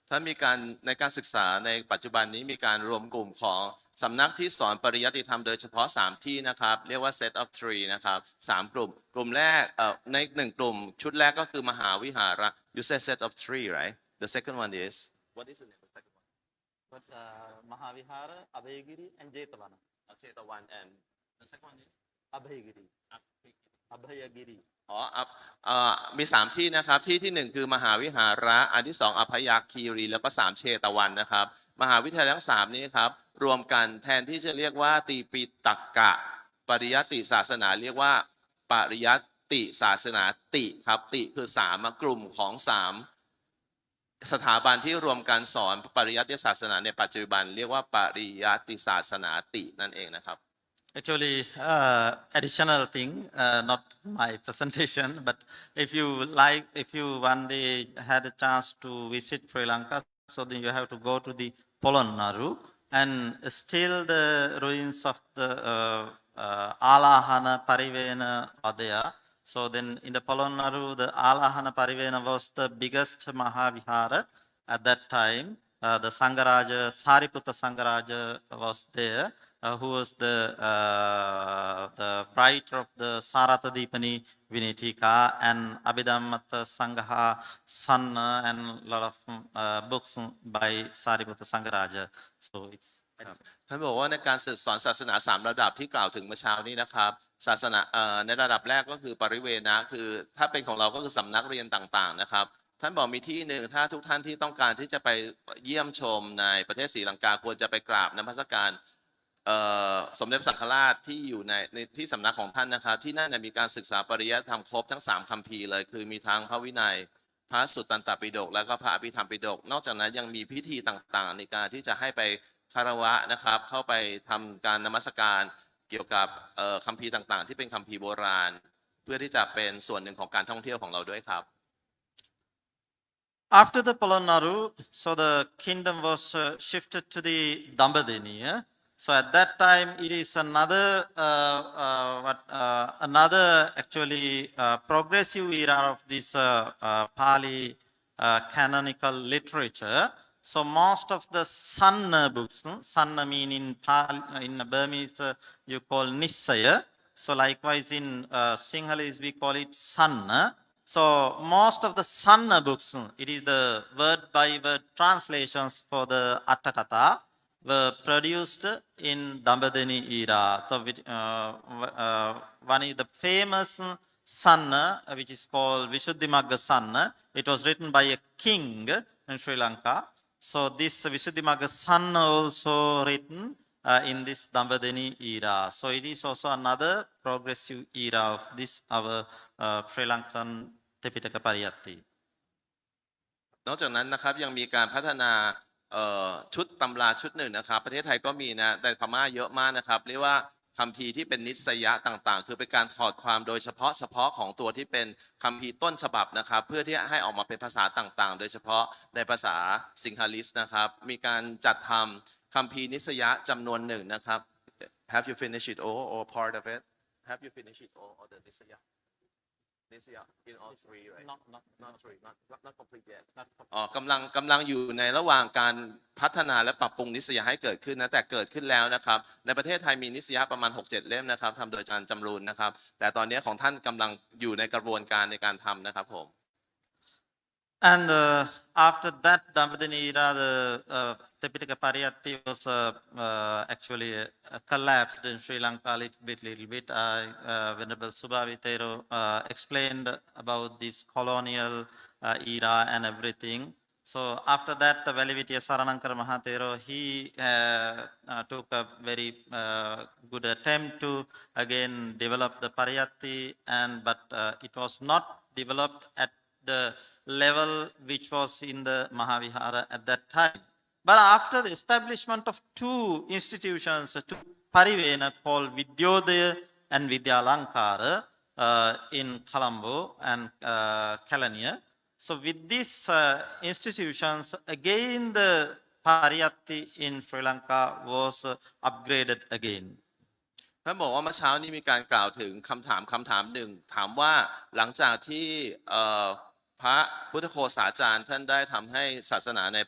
ท่านมีการในการศึกษาในปัจจุบันนี้มีการรวมกลุ่มของสำนักที่สอนปริยัติธรรมโดยเฉพาะ3ที่นะครับเรียกว่า set of 3นะครับ3กลุ่มแรกใน1กลุ่มชุดแรกก็คือมหาวิหาระ you said set of 3 right the second one is what is the name of the second one But Mahavihara, Abhayagiri and Jetavana. Jetavana and the second one is Abhayagiri. Abhayagiri. มี3ที่นะครับที่1คือมหาวิหาระอันที่2อภัยคีรีแล้วก็3เชตวันนะครับมหาวิทยาลัยทั้ง3นี้ครับรวมกันแทนที่จะเรียกว่าตีปิฎกะปริยัติศาสนาเรียกว่าปริยัติศาสนาติครับติคือ3กลุ่มของ3สถาบันที่รวมกันสอนปริยัติศาสนาในปัจจุบันเรียกว่าปริยัติศาสนาตินั่นเองนะครับ Actually, additional thing, not my presentation, but if you one day had a chance to visit Sri Lanka, so then you have to go to the Polonnaru, and still the ruins of the Alahana Parivena are there. So then in the Polonnaru, the Alahana Parivena was the biggest Mahavihara at that time. The Sangaraja, Sariputta Sangaraja was there. who was the writer of the Sarata Dipani Vinitika and Abhidhamata Sangha Sanna and a lot of books by Sariputta Sangaraja. So it's ท่านบอกว่าในการสอนศาสนา3ระดับที่กล่าวถึงเมื่อเช้านี้นะครับศาสนาในระดับแรกก็คือปริเวณะคือถ้าเป็นของเราก็คือสำนักเรียนต่างๆนะครับท่านบอกมีที่หนึ่งถ้าทุกท่านที่ต้องการที่จะไปเยี่ยมชมในประเทศศรีลังกาควรจะไปกราบนมัสการสมเด็จพระสังฆราชที่อยู่ในที่สำนักของท่านนะครับที่นั่นมีการศึกษาปริยัติธรรมครบทั้ง3คัมภีร์เลยคือมีทั้งพระวินัยพระสุตตันตปิฎกและก็พระอภิธรรมปิฎกนอกจากนั้นยังมีพิธีต่างๆในการที่จะให้ไปคารวะนะครับเข้าไปทำการนมัสการเกี่ยวกับคัมภีร์ต่างๆที่เป็นคัมภีร์โบราณเพื่อที่จะเป็นส่วนหนึ่งของการท่องเที่ยวของเราด้วยครับ After the Polonnaru, so the kingdom was shifted to the Dambadini. So at that time, it is another actually progressive era of this Pali canonical literature. So most of the Sanna books, Sanna mean in Burmese you call Nissaya. So likewise in Sinhalese we call it Sanna. So most of the Sanna books, it is the word by word translations for the Attakatha were produced in Dambadini era. So one is the famous Sanna, which is called Visuddhimagga Sanna. It was written by a king in Sri Lanka. So this Visuddhimagga Sanna also written in this Dambadini era. So it is also another progressive era of this our Sri Lankan Tipitaka Pariyatti. นอกจากนั้นนะครับยังมีการพัฒนาชุดตำราชุดหนึ่งนะครับประเทศไทยก็มีนะแต่พม่าเยอะมากนะครับเรียกว่าคัมภีร์ที่เป็นนิสยะต่างๆคือเป็นการถอดความโดยเฉพาะของตัวที่เป็นคัมภีร์ต้นฉบับนะครับเพื่อที่ให้ออกมาเป็นภาษาต่างๆโดยเฉพาะในภาษาสิงหาลิสนะครับมีการจัดทำคัมภีร์นิสยะจำนวนหนึ่งนะครับ Have you finished it all or part of it Have you finished it all or the นิสยะ in all three right not three not complete yet กำลังอยู่ในระหว่างการพัฒนาและปรับปรุงนิสยาให้เกิดขึ้นนะแต่เกิดขึ้นแล้วนะครับในประเทศไทยมีนิสยาประมาณ 6-7 เล่มนะครับทำโดยอาจารย์จำรูนนะครับแต่ตอนนี้ของท่านกำลังอยู่ในกระบวนการในการทำนะครับผม And after that Dambadini era, the Tipitaka Pariyatti was actually collapsed in Sri Lanka a little bit. Venerable Subhavitero explained about this colonial era and everything. So after that, Velivitiya Saranankara Mahatero, he took a very good attempt to again develop the Pariyatti, but it was not developed at the level which was in the Mahavihara at that time. But after the establishment of two institutions, two Parivena called Vidyodaya and Vidyalankara in Colombo and Kelaniya. So with these institutions, again the Pariyatti in Sri Lanka was upgraded again. ท่านบอกว่าเมื่อเช้านี้มีการกล่าวถึงคำถามหนึ่งถามว่าหลังจากที่พระพุทธโฆษาจารย์ท่านได้ทำให้ศาสนาใน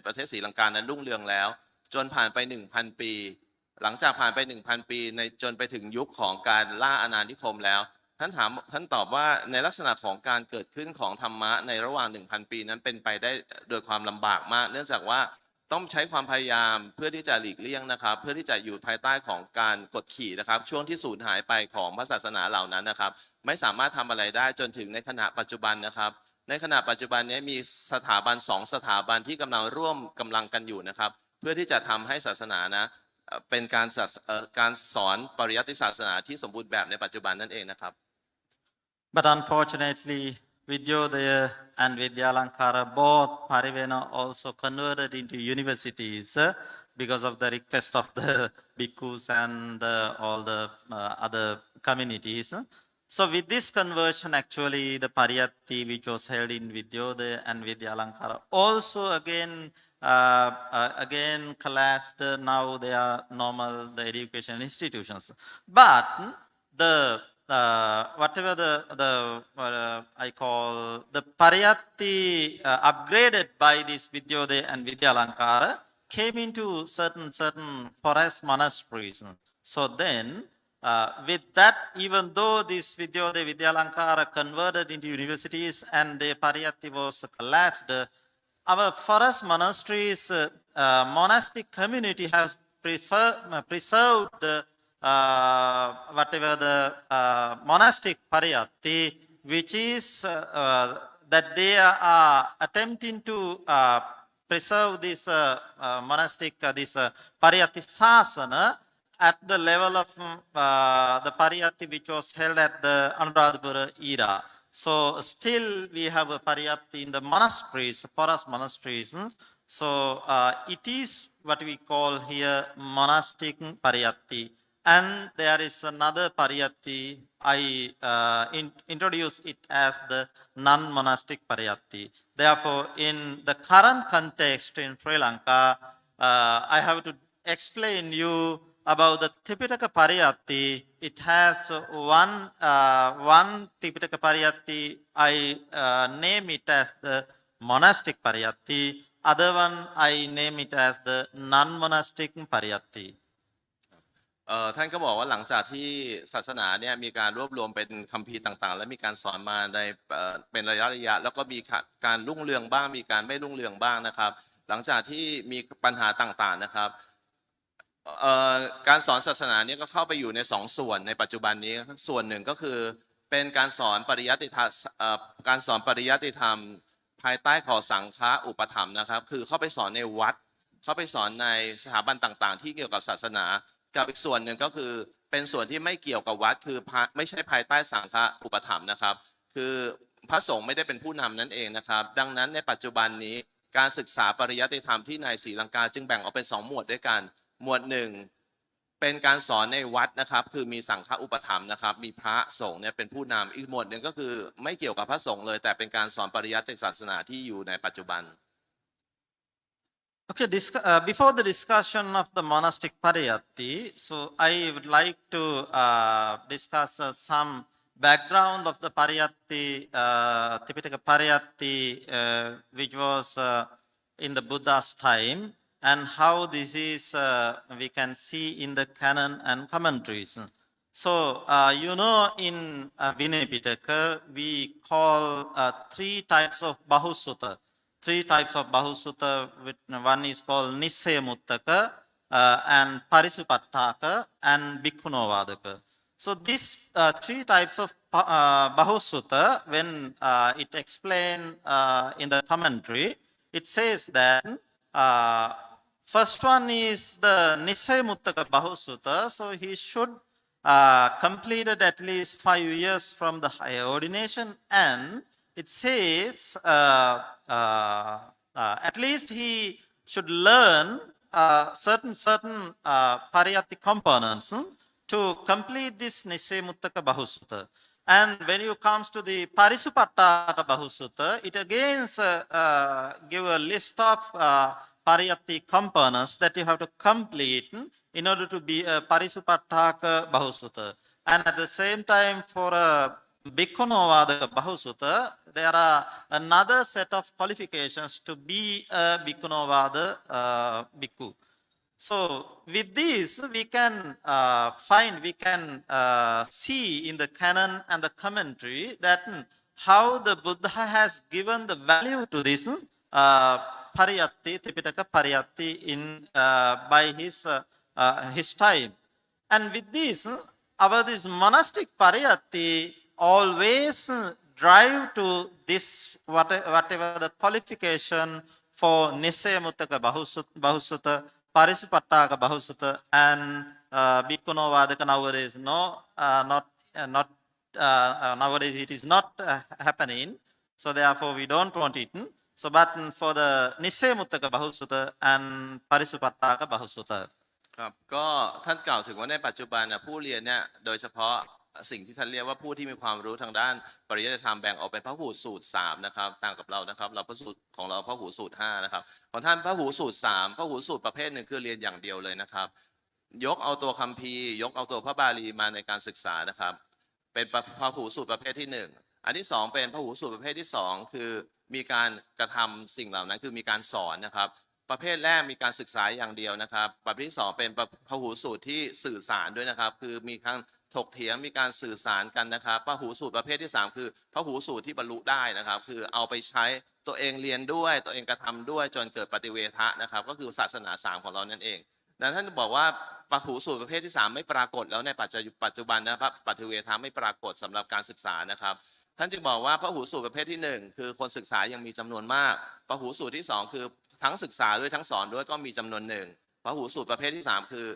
ประเทศศรีลังกานั้นรุ่งเรืองแล้วจนผ่านไป 1,000 ปีหลังจากผ่านไป 1,000 ปีจนไปถึงยุคของการล่าอาณานิคมแล้วท่านตอบว่าในลักษณะของการเกิดขึ้นของธรรมะในระหว่าง 1,000 ปีนั้นเป็นไปได้โดยความลำบากมากเนื่องจากว่าต้องใช้ความพยายามเพื่อที่จะหลีกเลี่ยงนะครับเพื่อที่จะอยู่ภายใต้ของการกดขี่นะครับช่วงที่สูญหายไปของพระศาสนาเหล่านั้นนะครับไม่สามารถทำอะไรได้จนถึงในขณะปัจจุบันนะครับในขณะปัจจุบันนี้มีสถาบัน2สถาบันที่กำลังร่วมกำลังกันอยู่นะครับเพื่อที่จะทำให้ศาสนานะเป็นการสอนปริยัติศาสนาที่สมบูรณ์แบบในปัจจุบันนั่นเองนะครับ But unfortunately, Vidyodaya and Vidyalankara, both Parivena also converted into universities because of the request of the bhikkhus and all the other communities. So with this conversion, actually, the Pariyatti, which was held in Vidyodaya and Vidyalankara, also again collapsed. Now they are normal, the education institutions. But the whatever I call the Pariyatti upgraded by this Vidyodaya and Vidyalankara came into certain forest monasteries. So then, with that, even though these Vidyodaya Vidyalanka are converted into universities and the Pariyatti was collapsed, our forest monasteries, monastic community has preserved whatever the monastic Pariyatti, which is that they are attempting to preserve this monastic, this Pariyatti Sasana at the level of the Pariyatti which was held at the Anuradhapura era. So still we have a Pariyatti in the monasteries, forest monasteries. So it is what we call here monastic Pariyatti. And there is another Pariyatti, I introduce it as the non-monastic Pariyatti. Therefore, in the current context in Sri Lanka, I have to explain you about the Tipitaka Pariyatti. It has one Tipitaka Pariyatti, I name it as the monastic Pariyatti. Other one, I name it as the non-monastic Pariyatti. ท่านก็บอกว่าหลังจากที่ศาสนาเนี่ยมีการรวบรวมเป็นคัมภีร์ต่างๆและมีการสอนมาในเป็นระยะแล้วก็มีการรุ่งเรืองบ้างมีการไม่รุ่งเรืองบ้างนะครับหลังจากที่มีปัญหาต่างๆนะครับการสอนศาสนาเนี่ยก็เข้าไปอยู่ใน2ส่วนในปัจจุบันนี้ส่วนหนึ่งก็คือเป็นการสอนปริยัติธรรมภายใต้ขอสังฆะอุปถัมภ์นะครับคือเข้าไปสอนในวัดเข้าไปสอนในสถาบันต่างๆที่เกี่ยวกับศาสนากับอีกส่วนหนึ่งก็คือเป็นส่วนที่ไม่เกี่ยวกับวัดคือไม่ใช่ภายใต้สังฆะอุปถัมภ์นะครับคือพระสงฆ์ไม่ได้เป็นผู้นำนั่นเองนะครับดังนั้นในปัจจุบันนี้การศึกษาปริยัติธรรมที่ในศรีลังกาจึงแบ่งออกเป็น2หมวดด้วยกันหมวดหนึ่งเป็นการสอนในวัดนะครับคือมีสังฆะอุปถัมภ์นะครับมีพระสงฆ์เนี่ยเป็นผู้นำอีกหมวดหนึ่งก็คือไม่เกี่ยวกับพระสงฆ์เลยแต่เป็นการสอนปริยัติศาสนาที่อยู่ในปัจจุบันOkay, before the discussion of the monastic Pariyatti, so I would like to discuss some background of the Pariyatti, Tipitaka Pariyatti, which was in the Buddha's time, and how this is, we can see in the canon and commentaries. So, in Vinaya Pitaka, we call 3 types of Bahusutta. 3 types of Bahusutta, one is called Nissayamuttaka, and Parisupattaka, and Bhikkhunovadaka. So these 3 types of Bahusutta, when it explained in the commentary, it says that first one is the Nissayamuttaka Bahusutta, so he should completed at least 5 years from the higher ordination, and it says at least he should learn certain Pariyatti components to complete this Nissayamuttaka Bahusutta. And when you comes to the Parisupattaka Bahusutta, it again give a list of Pariyatti components that you have to complete in order to be a Parisupattaka Bahusutta. And at the same time, for a Bhikkhunovadaka Bahusutta, there are another set of qualifications to be a Bhikkhunovada Bhikkhu. So with this, we can see in the canon and the commentary that how the Buddha has given the value to this Pariyatti, Tipitaka Pariyatti in by his time. And with this, this monastic Pariyatti always drive to this whatever the qualification for Nissayamuttaka Bahusutta, Parisupattaka Bahusutta, and Bhikkhunovadaka nowadays. Nowadays it is not happening. So therefore we don't want it. So but for the Nissayamuttaka Bahusutta and Parisupattaka Bahusutta. ครับก็ท่านกล่าวถึงว่าในปัจจุบันผู้เรียนเนี่ยโดยเฉพาะสิ่งที่ท่านเรียกว่าผู้ที่มีความรู้ทางด้านปริยัติธรรมแบ่งออกเป็นพหูสูตร3นะครับต่างกับเรานะครับเราพระสูตรของเราพหูสูตร5นะครับของท่านพหูสูตร3พหูสูตรประเภทหนึ่งคือเรียนอย่างเดียวเลยนะครับยกเอาตัวคัมภีร์ยกเอาตัวพระบาลีมาในการศึกษานะครับเป็นพหูสูตรประเภทที่1อันที่2เป็นพหูสูตรประเภทที่2คือมีการกระทำสิ่งเหล่านั้นคือมีการสอนนะครับ ประเภทแรกมีการศึกษาอย่างเดียวนะครับประเภทที่สองเป็นพหูสูตรที่สื่อสารด้วยนะครับคือมีการถกเถียงมีการสื่อสารกันนะครับพหูสูตรประเภทที่สามคือพหูสูตรที่บรรลุได้นะครับคือเอาไปใช้ตัวเองเรียนด้วยตัวเองกระทำด้วยจนเกิดปฏิเวทะนะครับก็คือศาสนาสามของเรานั่นเองดังนั้นท่านบอกว่าพหูสูตรประเภทที่สามไม่ปรากฏแล้วในปัจจุบันนะครับปฏิเวทะไม่ปรากฏสำหรับการศึกษานะครับท่านจึงบอกว่าพหูสูตรประเภทที่หนึ่งคือคนศึกษายังมีจำนวนมากพหูสูตรที่สองคือทั้งศึกษาด้วยทั้งสอนด้วยก็มีจำนวนหนึ่งพหูสูตรประเภทที่สามคือ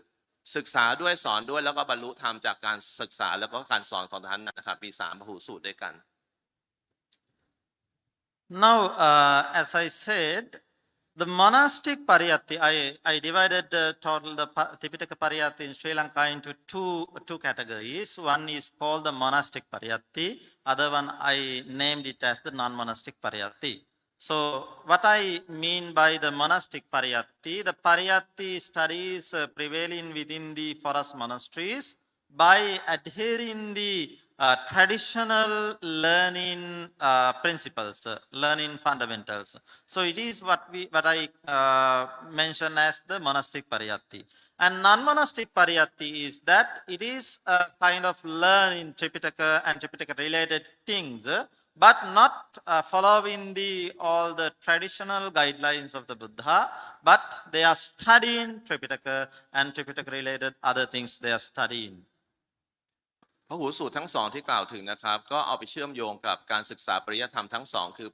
ศึกษาด้วยสอนด้วยแล้วก็บรรลุธรรมจากการศึกษาแล้วก็การสอนของท่านนะครับมีสามพหูสูตรด้วยกัน Now, as I said, the monastic Pariyatti, I divided total the Tipitaka Pariyatti in Sri Lanka into two categories. One is called the monastic Pariyatti, other one I named it as the non-monastic Pariyatti. So, what I mean by the monastic Pariyatti, the Pariyatti studies prevailing within the forest monasteries by adhering the traditional learning principles, learning fundamentals. So it is what I mention as the monastic Pariyatti. And non-monastic Pariyatti is that it is a kind of learning Tripitaka and Tripitaka related things, but not following all the traditional guidelines of the Buddha, but they are studying Tripitaka and Tripitaka related other things they are studying. พหูสูตรทั้งสองที่กล่าวถึงนะครับก็เอาไปเชื่อมโยงกับการศึกษาปริยัติธรรมทั้งสองคือ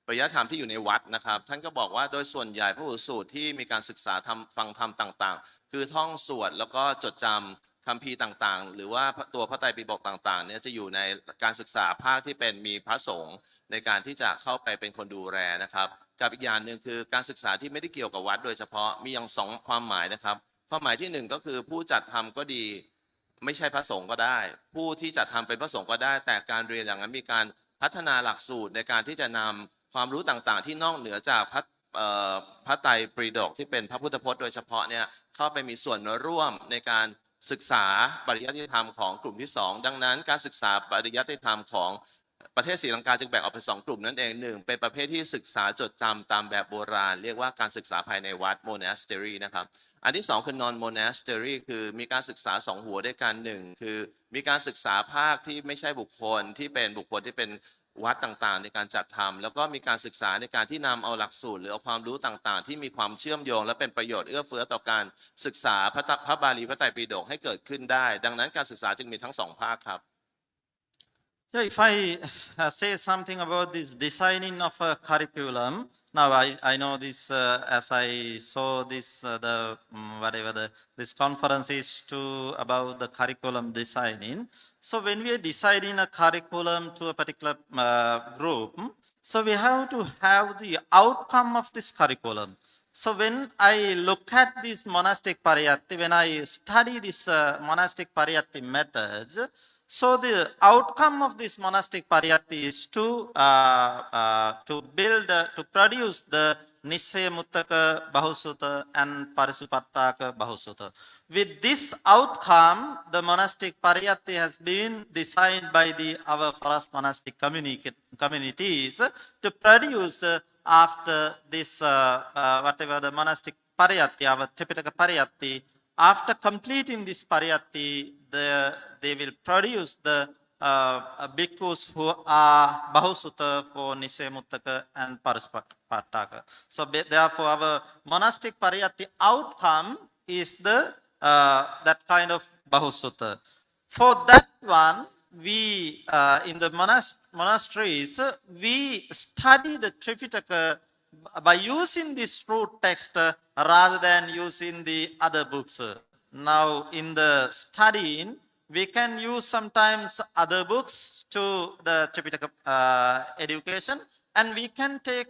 ปริยัติธรรมที่อยู่ในวัดนะครับท่านก็บอกว่าโดยส่วนใหญ่พหูสูตรที่มีการศึกษาฟังธรรมต่างๆคือท่องสวดแล้วก็จดจำคัมภีร์ต่างๆหรือว่าตัวพระไตรปิฎกต่างๆเนี่ยจะอยู่ในการศึกษาภาคที่เป็นมีพระสงฆ์ในการที่จะเข้าไปเป็นคนดูแลนะครับกับอีกอย่างหนึ่งคือการศึกษาที่ไม่ได้เกี่ยวกับวัดโดยเฉพาะมีอย่างสองความหมายนะครับความหมายที่หนึ่งก็คือผู้จัดทำก็ดีไม่ใช่พระสงฆ์ก็ได้ผู้ที่จัดทำเป็นพระสงฆ์ก็ได้แต่การเรียนอย่างนั้นมีการพัฒนาหลักสูตรในการที่จะนำความรู้ต่างๆที่นอกเหนือจากพระไตรปิฎกที่เป็นพระพุทธพจน์โดยเฉพาะเนี่ยเข้าไปมีส่วนร่วมในการศึกษาปริยัติธรรมของกลุ่มที่2ดังนั้นการศึกษาปริยัติธรรมของประเทศศรีลังกาจึงแบ่งออกเป็น2กลุ่มนั่นเอง1เป็นประเภทที่ศึกษาจดจำตามแบบโบราณเรียกว่าการศึกษาภายในวัด monastery นะครับอันที่2คือ non monastery คือมีการศึกษา2หัวด้วยกัน1คือมีการศึกษาภาคที่ไม่ใช่บุคคลที่เป็นวัดต่างๆในการจัดทำแล้วก็มีการศึกษาในการที่นำเอาหลักสูตรหรือเอาความรู้ต่างๆที่มีความเชื่อมโยงและเป็นประโยชน์เอื้อเฟื้อต่อการศึกษาพระบาลีพระไตรปิฎกให้เกิดขึ้นได้ดังนั้นการศึกษาจึงมีทั้ง2ภาคครับ Yeah, if I say something about this designing of a curriculum, now I know this as I saw this this conference is about the curriculum designing. So when we are deciding a curriculum to a particular group, so we have to have the outcome of this curriculum. So when I look at this monastic Pariyatti, when I study this monastic Pariyatti methods, so the outcome of this monastic Pariyatti is to produce the Nissaya Muttaka Bahusutta and Parisupattaka Bahusutta. With this outcome, the monastic Pariyatti has been designed by our forest monastic communities to produce after this, whatever the monastic Pariyatti, our Tripitaka Pariyatti, after completing this Pariyatti, they will produce the bhikkhus who are Bahusutta for Nissaya Muttaka and Parisupattaka. So therefore, our monastic Pariyatti outcome is that kind of Bahusutta. For that one, we in the monasteries, we study the Tripitaka by using this root text rather than using the other books. Now in the studying, we can use sometimes other books to the Tripitaka education, and we can take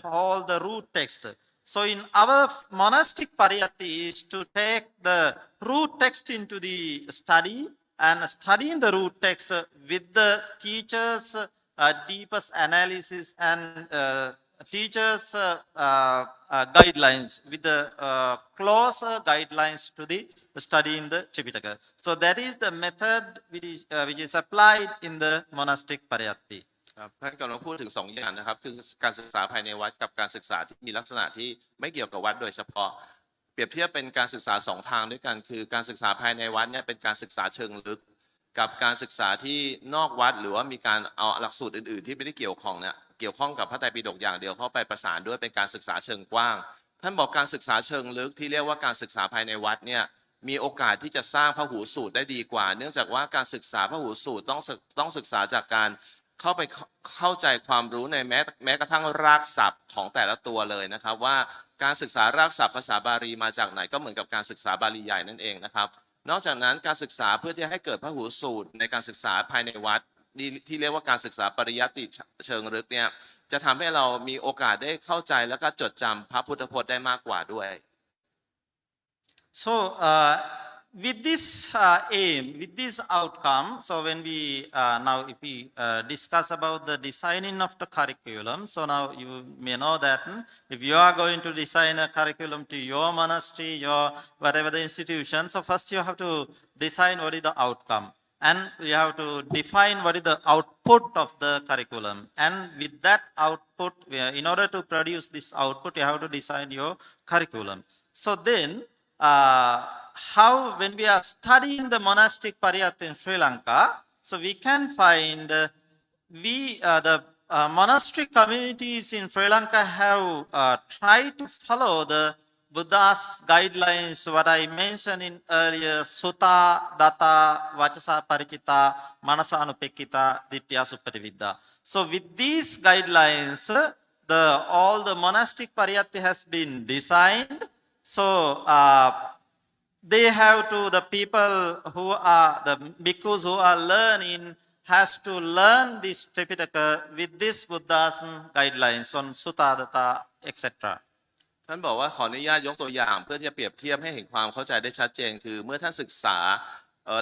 all the root text. So in our monastic Pariyatti is to take the root text into the study and studying the root text with the teachers' deepest analysis and teachers' guidelines, with the closer guidelines to the study in the Tripitaka. So that is the method which is applied in the monastic Pariyatti. ครับท่านกำลังพูดถึงสองอย่างนะครับคือการศึกษาภายในวัดกับการศึกษาที่มีลักษณะที่ไม่เกี่ยวกับวัดโดยเฉพาะเปรียบเทียบเป็นการศึกษาสองทางด้วยกันคือการศึกษาภายในวัดเนี่ยเป็นการศึกษาเชิงลึกกับการศึกษาที่นอกวัดหรือว่ามีการเอาหลักสูตรอื่นๆที่ไม่ได้เกี่ยวข้องเนี่ยเกี่ยวข้องกับพระไตรปิฎกอย่างเดียวเข้าไปประสานด้วยเป็นการศึกษาเชิงกว้างท่านบอกการศึกษาเชิงลึกที่เรียกว่าการศึกษาภายในวัดเนี่ยมีโอกาสที่จะสร้างพหูสูตรได้ดีกว่า เนื่องจากว่าการศึกษาพหูสูตรต้องศึกษาจากการเข้าไปเข้าใจความรู้ในแม้กระทั่งรากศัพท์ของแต่ละตัวเลยนะครับว่าการศึกษารากศัพท์ภาษาบาลีมาจากไหนก็เหมือนกับการศึกษาบาลีใหญ่นั่นเองนะครับนอกจากนั้นการศึกษาเพื่อที่ให้เกิดพหูสูตรในการศึกษาภายในวัดที่เรียกว่าการศึกษาปริยัติเชิงลึกเนี่ยจะทำให้เรามีโอกาสได้เข้าใจและก็จดจำพระพุทธพจน์ได้มากกว่าด้วย So, with this aim, with this outcome, so when we now if we discuss about the designing of the curriculum, so now you may know that if you are going to design a curriculum to your monastery, your whatever the institution, so first you have to decide what is the outcome. And you have to define what is the output of the curriculum. And with that output, in order to produce this output, you have to design your curriculum. So then, how when we are studying the monastic Pariyatti in Sri Lanka, so we can find the monastery communities in Sri Lanka have tried to follow the Buddha's guidelines, what I mentioned in earlier, Sutta, Datta, Vachasa, Parichitta, Manasa, Anupekkita, Dittya, Suppatividya. So with these guidelines, all the monastic Pariyatti has been designed. So they have to, the people who are, the bhikkhus who are learning, has to learn this Tripitaka with this Buddha's guidelines on Sutta, Datta, etc. ท่านบอกว่าขออนุญาตยกตัวอย่างเพื่อที่จะเปรียบเทียบให้เห็นความเข้าใจได้ชัดเจนคือเมื่อท่านศึกษา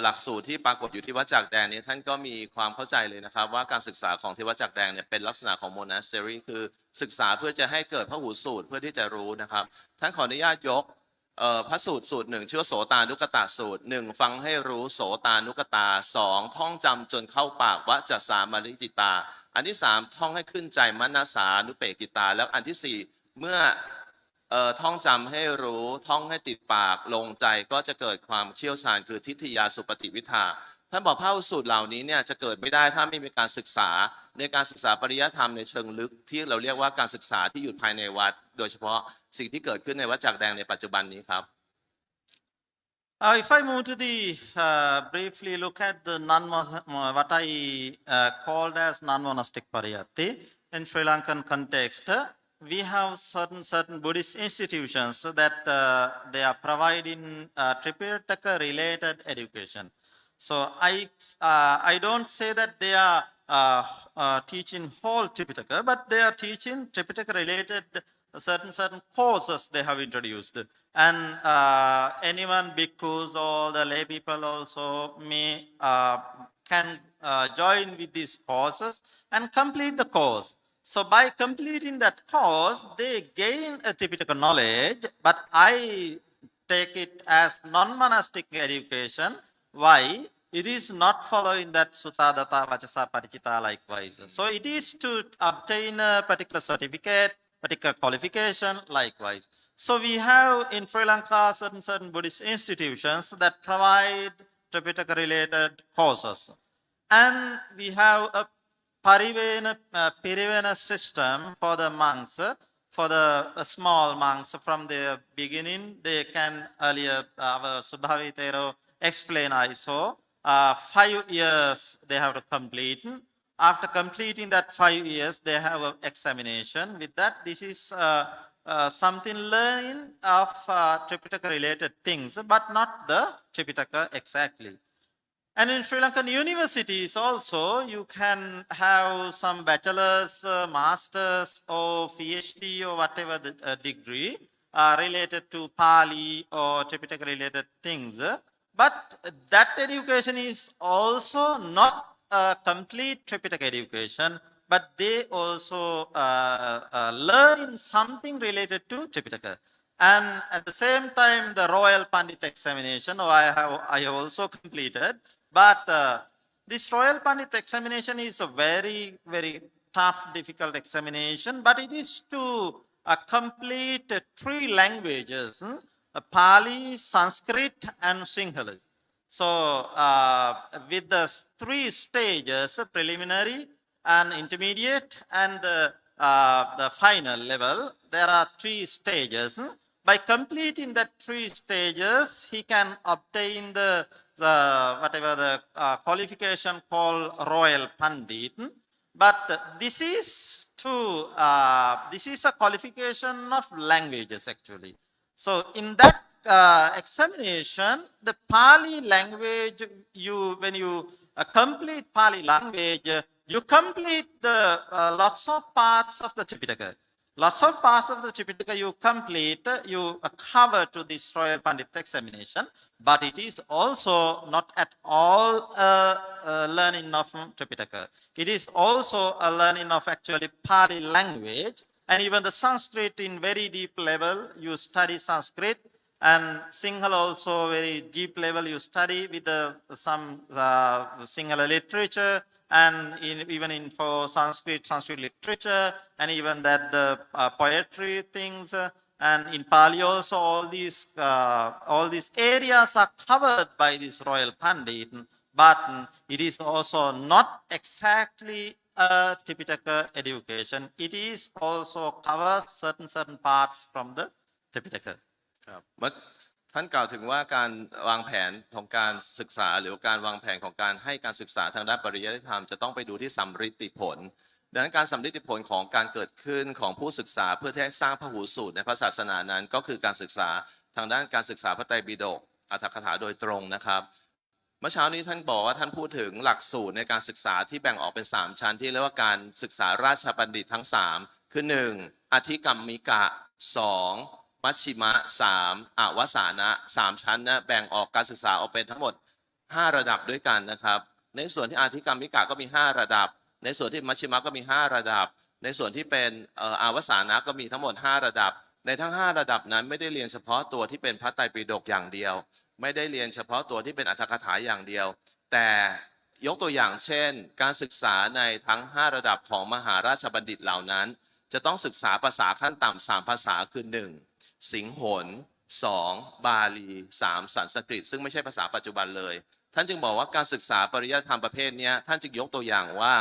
หลักสูตรที่ปรากฏอยู่ที่วัดจักแดงนี้ท่านก็มีความเข้าใจเลยนะครับว่าการศึกษาของที่วัดจักแดงเนี่ยเป็นลักษณะของ monastery คือศึกษาเพื่อจะให้เกิดพหูสูตรเพื่อที่จะรู้นะครับท่านขออนุญาตยกพระสูตรหนึ่งชื่อว่าโสตานุกตะสูตรหนึ่งฟังให้รู้โสตานุกตาสองท่องจำจนเข้าปากวจัสสามาริจิตาอันที่สามท่องให้ขึ้นใจมนัสสานุเปกิตาแล้วอันที่สี่เมื่อท่องจำให้รู้ท่องให้ติดปากลงใจก็จะเกิดความเชี่ยวชาญคือทิฏฐิยาสุปฏิวิทาท่านบอกพระสูตรเหล่านี้เนี่ยจะเกิดไม่ได้ถ้าไม่มีการศึกษาในการศึกษาปริยัติธรรมในเชิงลึกที่เราเรียกว่าการศึกษาที่อยู่ภายในวัดโดยเฉพาะสิ่งที่เกิดขึ้นในวัดจักแดงในปัจจุบันนี้ครับ If I move to the briefly look at the what I called as non-monastic Pariyatti in Sri Lankan context, we have certain Buddhist institutions that they are providing Tripitaka related education. So I don't say that they are teaching whole Tripitaka, but they are teaching Tripitaka related certain courses they have introduced. And anyone, bhikkhus or the lay people also can join with these courses and complete the course. So by completing that course, they gain a Tripitaka knowledge, but I take it as non-monastic education. Why? It is not following that Sutta, Datta, Vachasa, Parichitta likewise. So it is to obtain a particular certificate, particular qualification likewise. So we have in Sri Lanka certain Buddhist institutions that provide Tripitaka related courses. And we have a Pirivena system for the monks, for the small monks from the beginning. They can earlier, our Subhavitero explain I saw, 5 years they have to complete. After completing that 5 years, they have an examination. With that, this is something learning of Tripitaka related things, but not the Tripitaka exactly. And in Sri Lankan universities also, you can have some bachelor's, master's or PhD or whatever the degree related to Pali or Tripitaka related things. But that education is also not a complete Tripitaka education, but they also learn something related to Tripitaka. And at the same time, the Royal Pandit examination, I have also completed. But this Royal Pandit examination is a very, very tough, difficult examination, but it is to complete three languages, Pali, Sanskrit, and Sinhala. So, with the three stages, preliminary and intermediate and the final level, there are three stages. By completing that three stages, he can obtain the whatever the qualification called Royal Pandit. But this is a qualification of languages actually. So in that examination, the Pali language, when you complete Pali language, you complete the lots of parts of the Tripitaka. Lots of parts of the Tripitaka you complete, you cover to this Royal Pandit examination, but it is also not at all learning of Tripitaka. It is also a learning of actually Pali language, and even the Sanskrit in very deep level, you study Sanskrit, and Sinhala also very deep level, you study with some Sinhala literature, and even for Sanskrit literature, and even that the poetry things, and in Pali also all these areas are covered by this Royal Pandit, but it is also not exactly a Tipitaka education. It is also covers certain parts from the Tipitaka. ครับเมื่อท่านกล่าวถึงว่าการวางแผนของการศึกษาหรือการวางแผนของการให้การศึกษาทางด้านปริยัติธรรมจะต้องไปดูที่สัมฤทธิผลดังนั้นการสัมฤทธิผลของการเกิดขึ้นของผู้ศึกษาเพื่อที่ให้สร้างพหูสูตรในพระศาสนานั้นก็คือการศึกษาทางด้านการศึกษาพระไตรปิฎกอรรถกถาโดยตรงนะครับเมื่อเช้านี้ท่านบอกว่าท่านพูดถึงหลักสูตรในการศึกษาที่แบ่งออกเป็น3ชั้นที่เรียกว่าการศึกษาราชบัณฑิตทั้ง3คือ1อธิกรรมิกะ2มัชชิมะ3อวสานะ3ชั้นนะแบ่งออกการศึกษาออกเป็นทั้งหมด5ระดับด้วยกันนะครับในส่วนที่อธิกรรมิกะก็มี5ระดับในส่วนที่มัชชิมะก็มี5ระดับในส่วนที่เป็นอวสานะก็มีทั้งหมด5ระดับในทั้ง5ระดับนั้นไม่ได้เรียนเฉพาะตัวที่เป็นพระไตรปิฎกอย่างเดียวไม่ได้เรียนเฉพาะตัวที่เป็นอรรถกถาอย่างเดียวแต่ยกตัวอย่างเช่นการศึกษาในทั้ง5ระดับของมหาราชบัณฑิตเหล่านั้นจะต้องศึกษาภาษาขั้นต่ำ3ภาษาคือ1สิงหน2บาลี3สันสกฤตซึ่งไม่ใช่ภาษาปัจจุบันเลยท่านจึงบอกว่าการศึกษาปริยัติธรรมประเภทนี้ท่านจึงยกตัวอย่างว่า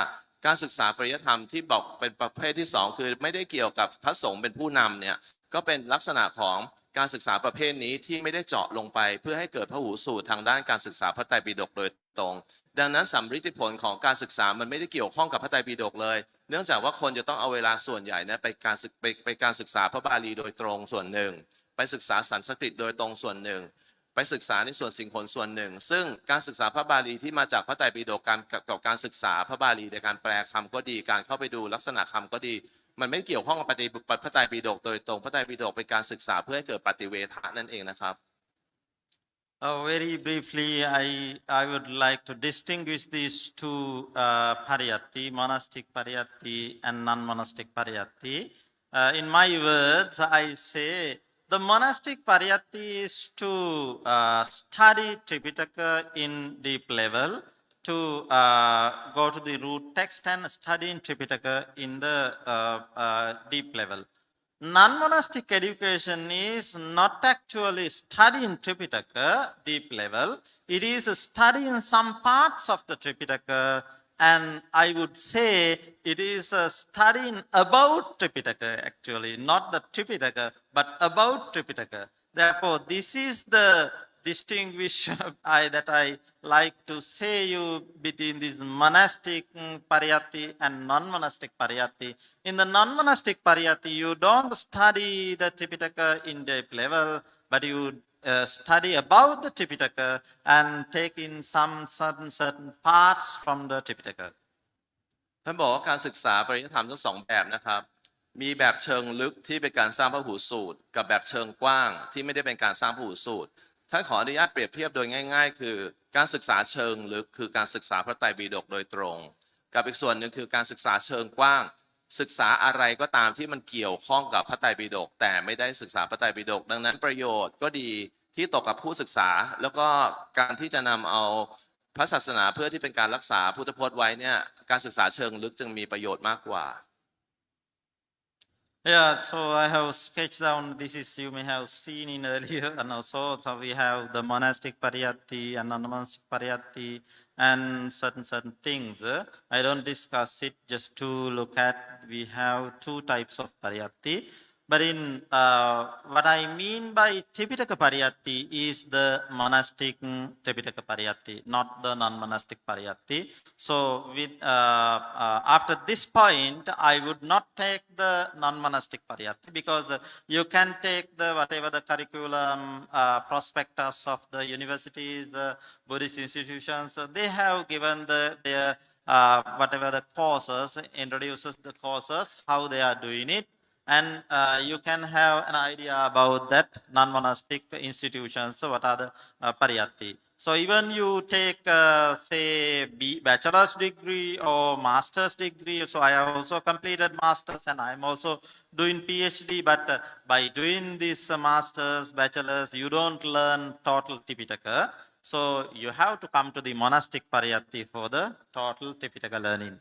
การศึกษาปริยัติธรรมที่บอกเป็นประเภทที่2คือไม่ได้เกี่ยวกับพระสงฆ์เป็นผู้นำเนี่ยก็เป็นลักษณะของการศึกษาประเภทนี้ที่ไม่ได้เจาะลงไปเพื่อให้เกิดพหูสูตรทางด้านการศึกษาพระไตรปิฎกโดยตรงดังนั้นสัมฤทธิผลของการศึกษามันไม่ได้เกี่ยวข้องกับพระไตรปิฎกเลยเนื่องจากว่าคนจะต้องเอาเวลาส่วนใหญ่นะไปการศึกษาพระบาลีโดยตรงส่วนหนึ่งไปศึกษาสันสกฤตโดยตรงส่วนหนึ่งไปศึกษาในส่วนสิงหนส่วนหนึ่งซึ่งการศึกษาพระบาลีที่มาจากพระไตรปิฎกกับการศึกษาพระบาลีในการแปลคำก็ดีการเข้าไปดูลักษณะคำก็ดีมันไม่เกี่ยวข้องกับพระไตรปิฎกโดยตรงพระไตรปิฎกเป็นการศึกษาเพื่อให้เกิดปฏิเวทะนั่นเองนะครับ Very briefly, I would like to distinguish these two Pariyatti, monastic Pariyatti and non-monastic Pariyatti. In my words, I say the monastic Pariyatti is to study Tripitaka in deep level, to go to the root text and study in Tripitaka in the deep level. Non-monastic education is not actually studying Tripitaka deep level. It is studying some parts of the Tripitaka, and I would say it is studying about Tripitaka actually, not the Tripitaka, but about Tripitaka. Therefore, this is the distinguish that I like to say you between this monastic Pariyatti and non-monastic Pariyatti. In the non-monastic Pariyatti, you don't study the Tripitaka in deep level, but you study about the Tripitaka and take in some certain parts from the Tripitaka. ท่านบอกว่าการศึกษาปริยัติธรรมทั้ง2แบบนะครับมีแบบเชิงลึกที่เป็นการสร้างพหูสูตรกับแบบเชิงกว้างที่ไม่ได้เป็นการสร้างพหูสูตรท่านขออนุญาตเปรียบเทียบโดยง่ายๆคือการศึกษาเชิงลึกคือการศึกษาพระไตรปิฎกโดยตรงกับอีกส่วนหนึ่งคือการศึกษาเชิงกว้างศึกษาอะไรก็ตามที่มันเกี่ยวข้องกับพระไตรปิฎกแต่ไม่ได้ศึกษาพระไตรปิฎกดังนั้นประโยชน์ก็ดีที่ตกกับผู้ศึกษาแล้วก็การที่จะนำเอา พระศาสนาเพื่อที่เป็นการรักษาพุทธพจน์ไว้เนี่ยการศึกษาเชิงลึกจึงมีประโยชน์มากกว่า Yeah, so I have sketched down, this is you may have seen in earlier, and also so we have the monastic pariyatti and non-monastic pariyatti and certain things. I don't discuss it, just to look at, we have two types of pariyatti. But in what I mean by Tipitaka Pariyatti is the monastic Tipitaka Pariyatti, not the non-monastic Pariyatti. So with after this point, I would not take the non-monastic Pariyatti, because you can take the whatever the curriculum prospectus of the universities, the Buddhist institutions, they have given their whatever the courses, introduces the courses, how they are doing it. And you can have an idea about that non-monastic institutions, so what are the pariyatti. So even you take, say, bachelor's degree or master's degree, so I have also completed master's and I am also doing PhD, but by doing this master's, bachelor's, you don't learn total Tipitaka. So you have to come to the monastic pariyatti for the total Tipitaka learning.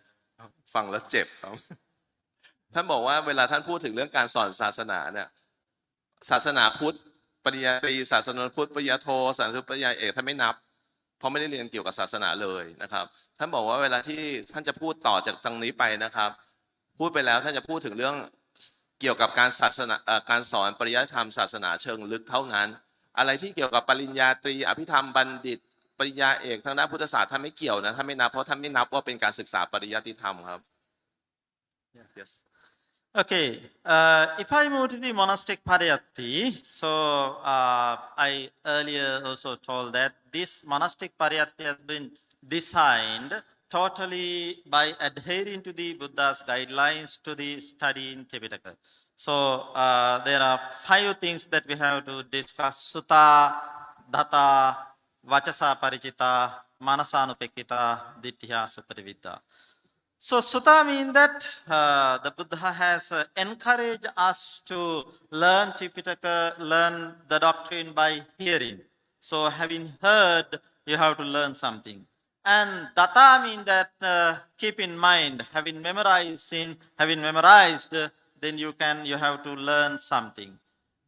ฟังแล้วเจ็บครับ ท่านบอกว่าเวลาท่านพูดถึงเรื่องการสอนศาสนาเนี่ยศาสนาพุทธปริญญาตรีศาสนาพุทธปริญญาโทศาสนาพุทธปริญญาเอกท่านไม่นับเพราะไม่ได้เรียนเกี่ยวกับศาสนาเลยนะครับท่านบอกว่าเวลาที่ท่านจะพูดต่อจากตรงนี้ไปนะครับพูดไปแล้วท่านจะพูดถึงเรื่องเกี่ยวกับการศาสนาการสอนปริยัติธรรมศาสนาเชิงลึกเท่านั้นอะไรที่เกี่ยวกับปริญญาตรีอภิธรรมบัณฑิตปริญญาเอกทางด้านพุทธศาสตร์ท่านไม่เกี่ยวนะท่านไม่นับเพราะท่านไม่นับว่าเป็นการศึกษาปริยัติธรรมครับ yes. Okay, if I move to the monastic pariyatti, so I earlier also told that this monastic pariyatti has been designed totally by adhering to the Buddha's guidelines to the study in Tipitaka. So there are 5 things that we have to discuss: sutta, dhata, vachasa parichita, manasanupekita, ditthiya supatividda. So sutta means that the Buddha has encouraged us to learn Tipitaka, learn the doctrine by hearing. So having heard, you have to learn something. And data means that keep in mind, having memorized, then you have to learn something.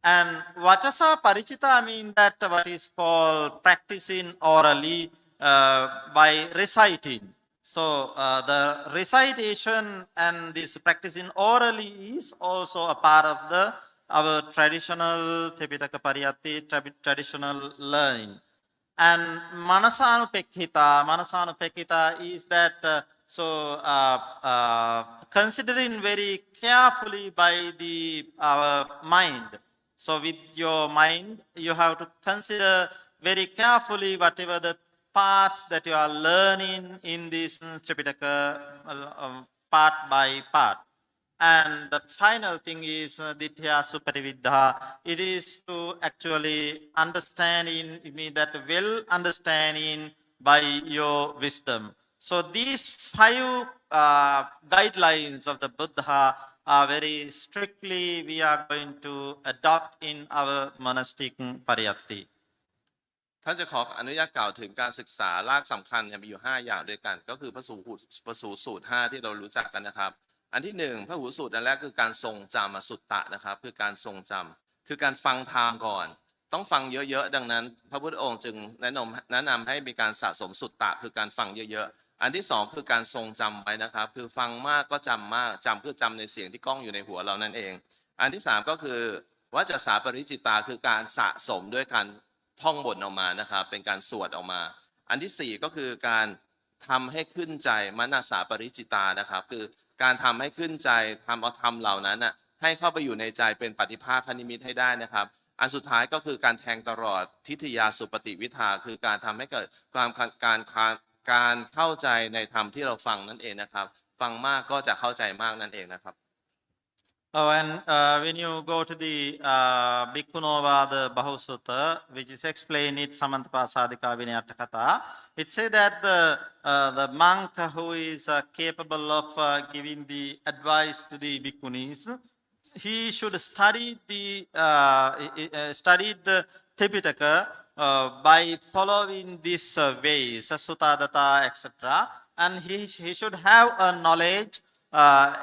And vachasa parichita means that what is called practicing orally by reciting. So the recitation and this practicing orally is also a part of our traditional Tipitaka Pariyatti, traditional learning. And manasanupekita is that considering very carefully by our mind. So with your mind, you have to consider very carefully whatever the parts that you are learning in this Tripitaka part by part. And the final thing is ditthiya supatividda. It is to actually understanding, it means that well understanding by your wisdom. So these 5 guidelines of the Buddha are very strictly we are going to adopt in our monastic pariyatti. ท่านจะขออนุญาตกล่าวถึงการศึกษารากสำคัญมีอยู่5อย่างด้วยกันก็คือพระสูสูตร5ที่เรารู้จักกันนะครับอันที่1พระหูสูตรอันแรกคือการทรงจำสุตตะนะครับคือการทรงจำคือการฟังธรรมก่อนต้องฟังเยอะๆดังนั้นพระพุทธองค์จึงแนะนำให้มีการสะสมสุตตะคือการฟังเยอะๆอันที่2คือการทรงจำไว้นะครับคือฟังมากก็จำมากจำเพื่อจำในเสียงที่ก้องอยู่ในหัวเรานั่นเองอันที่3ก็คือวาจาสาปริจิตาคือการสะสมด้วยการท่องบทออกมานะครับเป็นการสวดออกมาอันที่4ก็คือการทำให้ขึ้นใจมนาสาปริจิตานะครับคือการทำให้ขึ้นใจทำเอาธรรมเหล่านั้นให้เข้าไปอยู่ในใจเป็นปฏิภาคนิมิตให้ได้นะครับอันสุดท้ายก็คือการแทงตลอดทิฏฐิยาสุปฏิวิทาคือการทำให้เกิดการเข้าใจในธรรมที่เราฟังนั่นเองนะครับฟังมากก็จะเข้าใจมากนั่นเองนะครับOh, and when you go to the Bhikkhunovada the Bahusutta, which is explained in Samantpasadika Vinayattakatha, it says that the monk who is capable of giving the advice to the Bhikkhunis, he should study the Tipitaka by following these ways, sutta, datta, etc., and he should have a knowledge.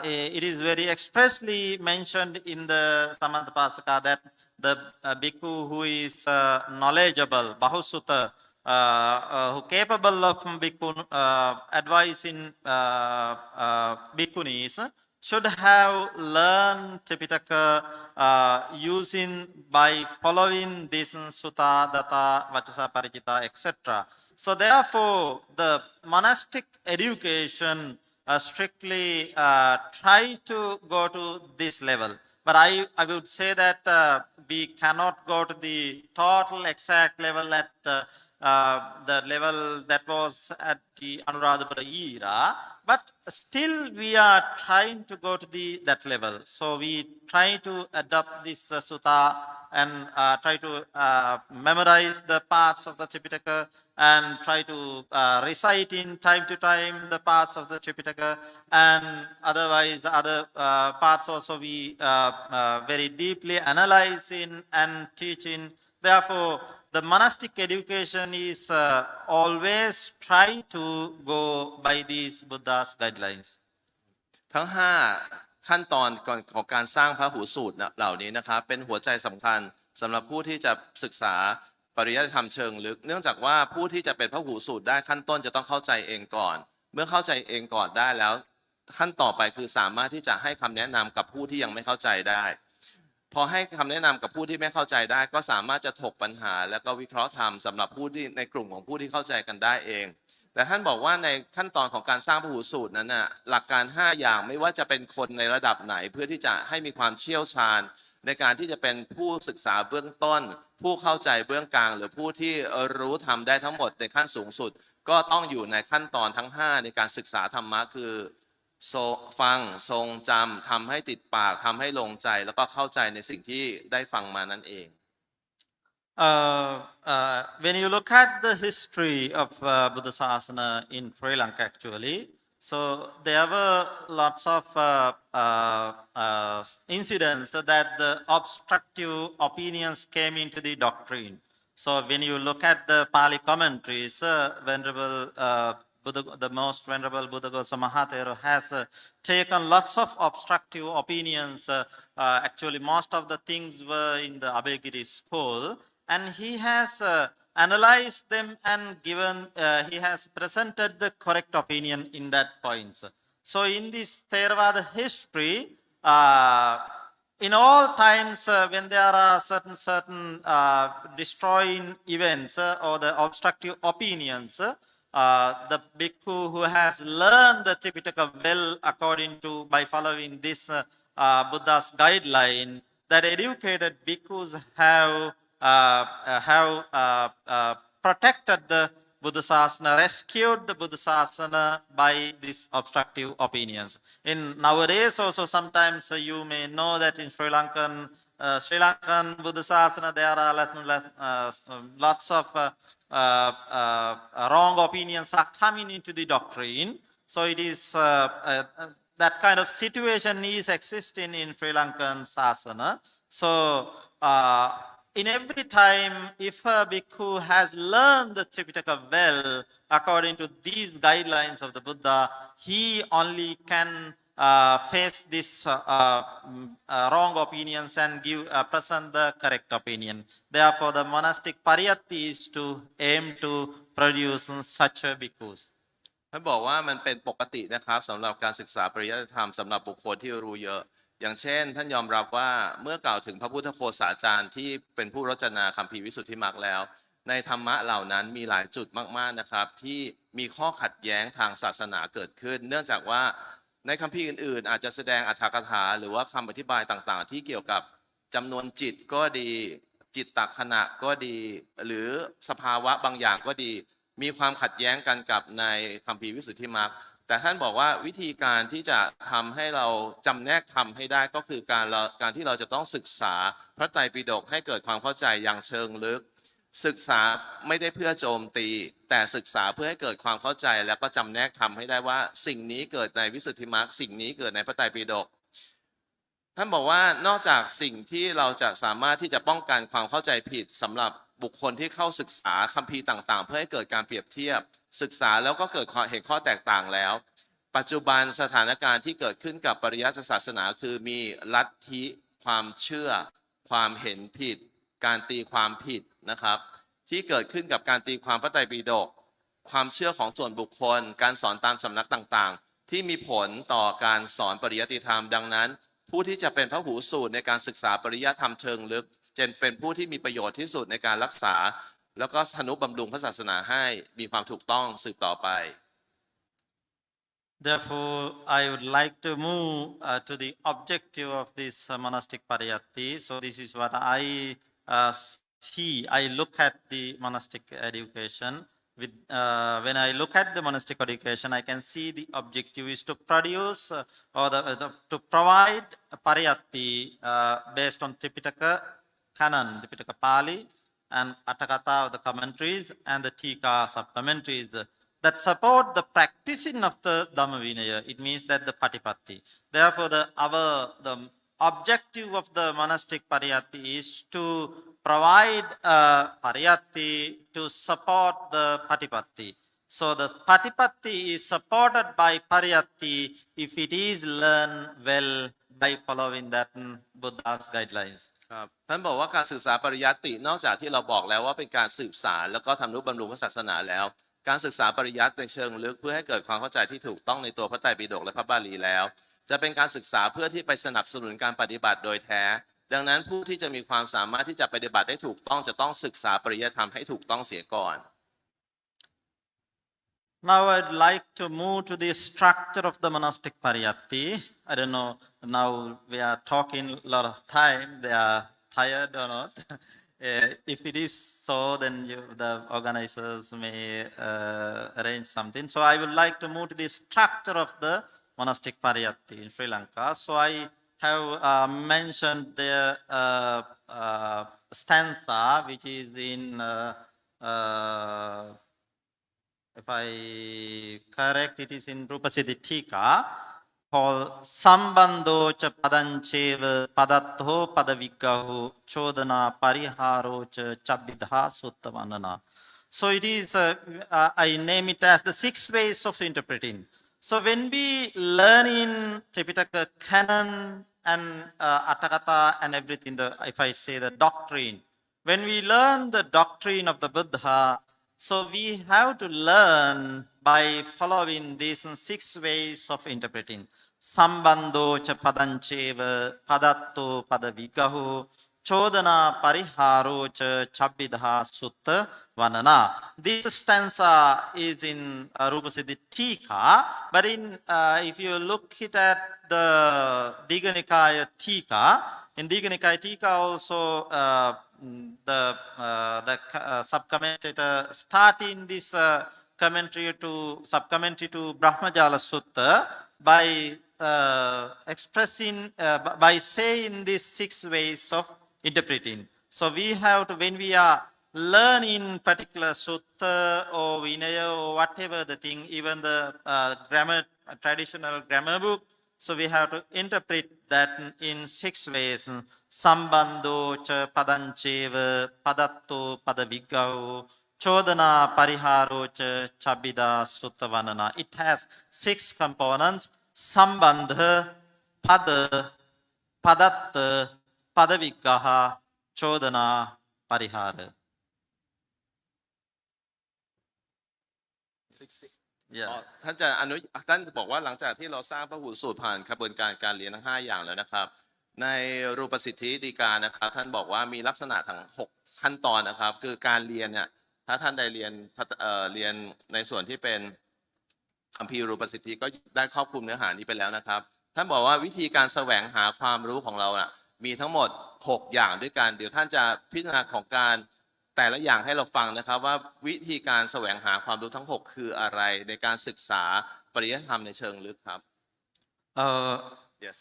It is very expressly mentioned in the Samutprakran that the bhikkhu who is knowledgeable, bahusutta, who capable of bhikkhu, advising bhikkhunis, should have learned Tipitaka using by following this sutta, datta, vachasa, parijita, etc. So therefore, the monastic education strictly try to go to this level. But I would say that we cannot go to the total exact level at the level that was at the Anuradhapura era, but still we are trying to go to that level. So we try to adopt this sutta and try to memorize the parts of the Tripitaka and try to recite in time to time the parts of the Tripitaka, and otherwise other parts also we very deeply analyze in and teach in. Therefore, the monastic education is always try to go by these Buddha's guidelines. ทั้ง5ขั้นตอนของการสร้างพหูสูตรเหล่านี้นะครับเป็นหัวใจสำคัญสำหรับผู้ที่จะศึกษาปริยัติธรรมเชิงลึกเนื่องจากว่าผู้ที่จะเป็นพหูสูตรได้ขั้นต้นจะต้องเข้าใจเองก่อนเมื่อเข้าใจเองก่อนได้แล้วขั้นต่อไปคือสามารถที่จะให้คำแนะนำกับผู้ที่ยังไม่เข้าใจได้พอให้คำแนะนำกับผู้ที่ไม่เข้าใจได้ก็สามารถจะถกปัญหาและก็วิเคราะห์ธรรมสำหรับผู้ที่ในกลุ่มของผู้ที่เข้าใจกันได้เองแต่ท่านบอกว่าในขั้นตอนของการสร้างพหูสูตรนั้นน่ะหลักการ5อย่างไม่ว่าจะเป็นคนในระดับไหนเพื่อที่จะให้มีความเชี่ยวชาญในการที่จะเป็นผู้ศึกษาเบื้องต้นผู้เข้าใจเบื้องกลางหรือผู้ที่รู้ธรรมได้ทั้งหมดในขั้นสูงสุดก็ต้องอยู่ในขั้นตอนทั้ง5ในการศึกษาธรรมะคือฟังทรงจำทำให้ติดปากทำให้ลงใจแล้วก็เข้าใจในสิ่งที่ได้ฟังมานั่นเอง When you look at the history of Buddha Sasana in Sri Lanka actually, so there were lots of incidents that the obstructive opinions came into the doctrine. So when you look at the Pali commentaries, Venerable the most Venerable Buddha Gosama Mahathera has taken lots of obstructive opinions. Actually, most of the things were in the Abhayagiri school, and he has analyzed them and given, he has presented the correct opinion in that points. So in this Theravada history, in all times when there are certain destroying events or the obstructive opinions, the bhikkhu who has learned the Tripitaka well according to by following this Buddha's guideline, that educated bhikkhus have protected the Buddha Sasana, rescued the Buddha Sasana by these obstructive opinions. In nowadays also sometimes you may know that in Sri Lankan Buddha Sasana there are lots of wrong opinions are coming into the doctrine. So it is that kind of situation is existing in Sri Lankan Sasana. So in every time, if a bhikkhu has learned the Tripitaka well, according to these guidelines of the Buddha, he only can face this wrong opinions and present the correct opinion. Therefore, the monastic Pariyatti is to aim to produce such bhikkhus. ท่านบอกว่ามันเป็นปกตินะครับสำหรับการศึกษาปริยัติธรรมสำหรับบุคคลที่รู้เยอะอย่างเช่นท่านยอมรับว่าเมื่อกล่าวถึงพระพุทธโฆษาจารย์ที่เป็นผู้รจนาคัมภีร์วิสุทธิมรรคแล้วในธรรมะเหล่านั้นมีหลายจุดมากๆนะครับที่มีข้อขัดแย้งทางศาสนาเกิดขึ้นเนื่องจากว่าในคัมภีร์อื่นๆอาจจะแสดงอรรถกถาหรือว่าคำอธิบายต่างๆที่เกี่ยวกับจำนวนจิตก็ดีจิตตขณะก็ดีหรือสภาวะบางอย่างก็ดีมีความขัดแย้งกันกับในคัมภีร์วิสุทธิมรรคแต่ท่านบอกว่าวิธีการที่จะทำให้เราจำแนกธรรมให้ได้ก็คือการที่เราจะต้องศึกษาพระไตรปิฎกให้เกิดความเข้าใจอย่างเชิงลึกศึกษาไม่ได้เพื่อโจมตีแต่ศึกษาเพื่อให้เกิดความเข้าใจแล้วก็จำแนกธรรมให้ได้ว่าสิ่งนี้เกิดในวิสุทธิมรรคสิ่งนี้เกิดในพระไตรปิฎกท่านบอกว่านอกจากสิ่งที่เราจะสามารถที่จะป้องกันความเข้าใจผิดสำหรับ บุคคลที่เข้าศึกษาคัมภีร์ต่างๆ เพื่อให้เกิดการเปรียบเทียบศึกษาแล้วก็เกิดเห็นข้อแตกต่างแล้ว ปัจจุบันสถานการณ์ที่เกิดขึ้นกับปริยัติศาสนาคือมีลัทธิความเชื่อ ความเห็นผิด การตีความผิดนะครับที่เกิดขึ้นกับการตีความพระไตรปิฎกความเชื่อของส่วนบุคคล การสอนตามสำนักต่างๆ ที่มีผลต่อการสอนปริยัติธรรมดังนั้น ผู้ที่จะเป็นพหูสูตรในการศึกษาปริยัติธรรมเชิงลึกจะเป็นผู้ที่มีประโยชน์ที่สุดในการรักษา แล้วก็ทนุบำรุงพระศาสนาให้มีความถูกต้องสืบต่อไป Therefore, I would like to move to the objective of this monastic pariyatti. So this is what I see. I look at the monastic education. When I look at the monastic education, I can see the objective is to produce to provide a pariyatti based on Tipitaka canon, Tipitaka Pali, and Atthakatha of the commentaries and the Tika sub-commentaries that support the practicing of the Dhamma Vinaya. It means that the Patipatti. Therefore, the objective of the monastic pariyatti is to provide pariyatti to support the Patipatti. So the Patipatti is supported by pariyatti if it is learned well by following that Buddha's guidelines. ครับท่านบอกว่าการศึกษาปริยัตินอกจากที่เราบอกแล้วว่าเป็นการสืบสารแล้วก็ทำนุบำรุงพระศาสนาแล้วการศึกษาปริยัติในเชิงลึกเพื่อให้เกิดความเข้าใจที่ถูกต้องในตัวพระไตรปิฎกและพระบาลีแล้วจะเป็นการศึกษาเพื่อที่ไปสนับสนุนการปฏิบัติโดยแท้ดังนั้นผู้ที่จะมีความสามารถที่จะปฏิบัติได้ถูกต้องจะต้องศึกษาปริยัติธรรมให้ถูกต้องเสียก่อน Now I'd like to move to the structure of the monastic pariyatti. I don't know, now we are talking a lot of time, they are tired or not. If it is so, then the organizers may arrange something. So I would like to move to the structure of the monastic pariyatti in Sri Lanka. So I have mentioned the stanza which is in if I correct, it is in Rupasiddhi Tika called Sambandho cha padancheva padatho padavigaho chodana pariharo cha chabidha suttavanana. So it is, I name it as the 6 ways of interpreting. So when we learn in Tipitaka canon and Atthakatha and everything, if I say the doctrine, when we learn the doctrine of the Buddha, so we have to learn by following these 6 ways of interpreting. Sambandho cha padancheva padatto padavigaho chodana pariharo cha chabidha sutta vanana. This stanza is in Rupasiddhi Tika, but if you look at the Digha Nikaya Tika, in Digha Nikaya Tika also the sub-commentator starting this sub-commentary to Brahmajala Sutta by expressing, by saying these 6 ways of interpreting. So we have to, when we are learning particular sutta or vinaya or whatever the thing, even the grammar, traditional grammar book, so we have to interpret that in 6 ways. Sambandho cha padancheva padatto padavigaho chodana pariharo cha chabida suttavanana. It has 6 components. Sambandha, pada, padatta, padavigaha, chodana, parihara. Yeah. ท่านบอกว่าหลังจากที่เราสร้างพหูสูตรผ่านกระบวนการเรียนทั้ง5อย่างแล้วนะครับในรูปสิทธิฎีกานะครับท่านบอกว่ามีลักษณะทั้ง6ขั้นตอนนะครับคือการเรียนเนี่ยถ้าท่านได้เรียนในส่วนที่เป็นคัมภีร์รูปสิทธิก็ได้ครอบคลุมเนื้อหานี้ไปแล้วนะครับท่านบอกว่าวิธีการแสวงหาความรู้ของเรามีทั้งหมด6อย่างด้วยกันเดี๋ยวท่านจะพิจารณาของการแต่ละอย่างให้เราฟังนะครับว่าวิธีการแสวงหาความรู้ทั้ง6คืออะไรในการศึกษาปริยัติธรรมในเชิงลึกครับ Yes,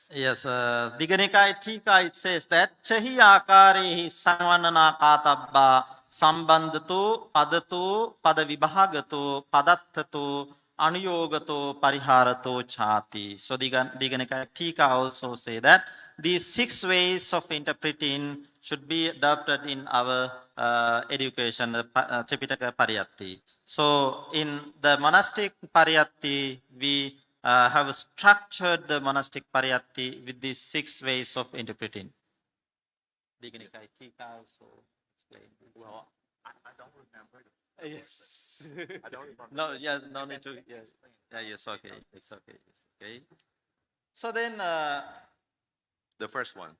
Digha Nikaya Tika, it says that chahi akarehi samvanana katabba sambandhato padato padavibhagato padattato anuyogato pariharato chati. So Digha Nikaya Tika also say that these 6 ways of interpreting should be adopted in our education, the Tripitaka Pariyatti. So in the monastic Pariyatti, we have structured the monastic Pariyatti with these 6 ways of interpreting. Dignikai Tika also explained. Well, I don't remember. Yes. I don't remember. No, yes, no need to. Yes, yeah, yes, okay, it's okay, it's okay. So then, The first one.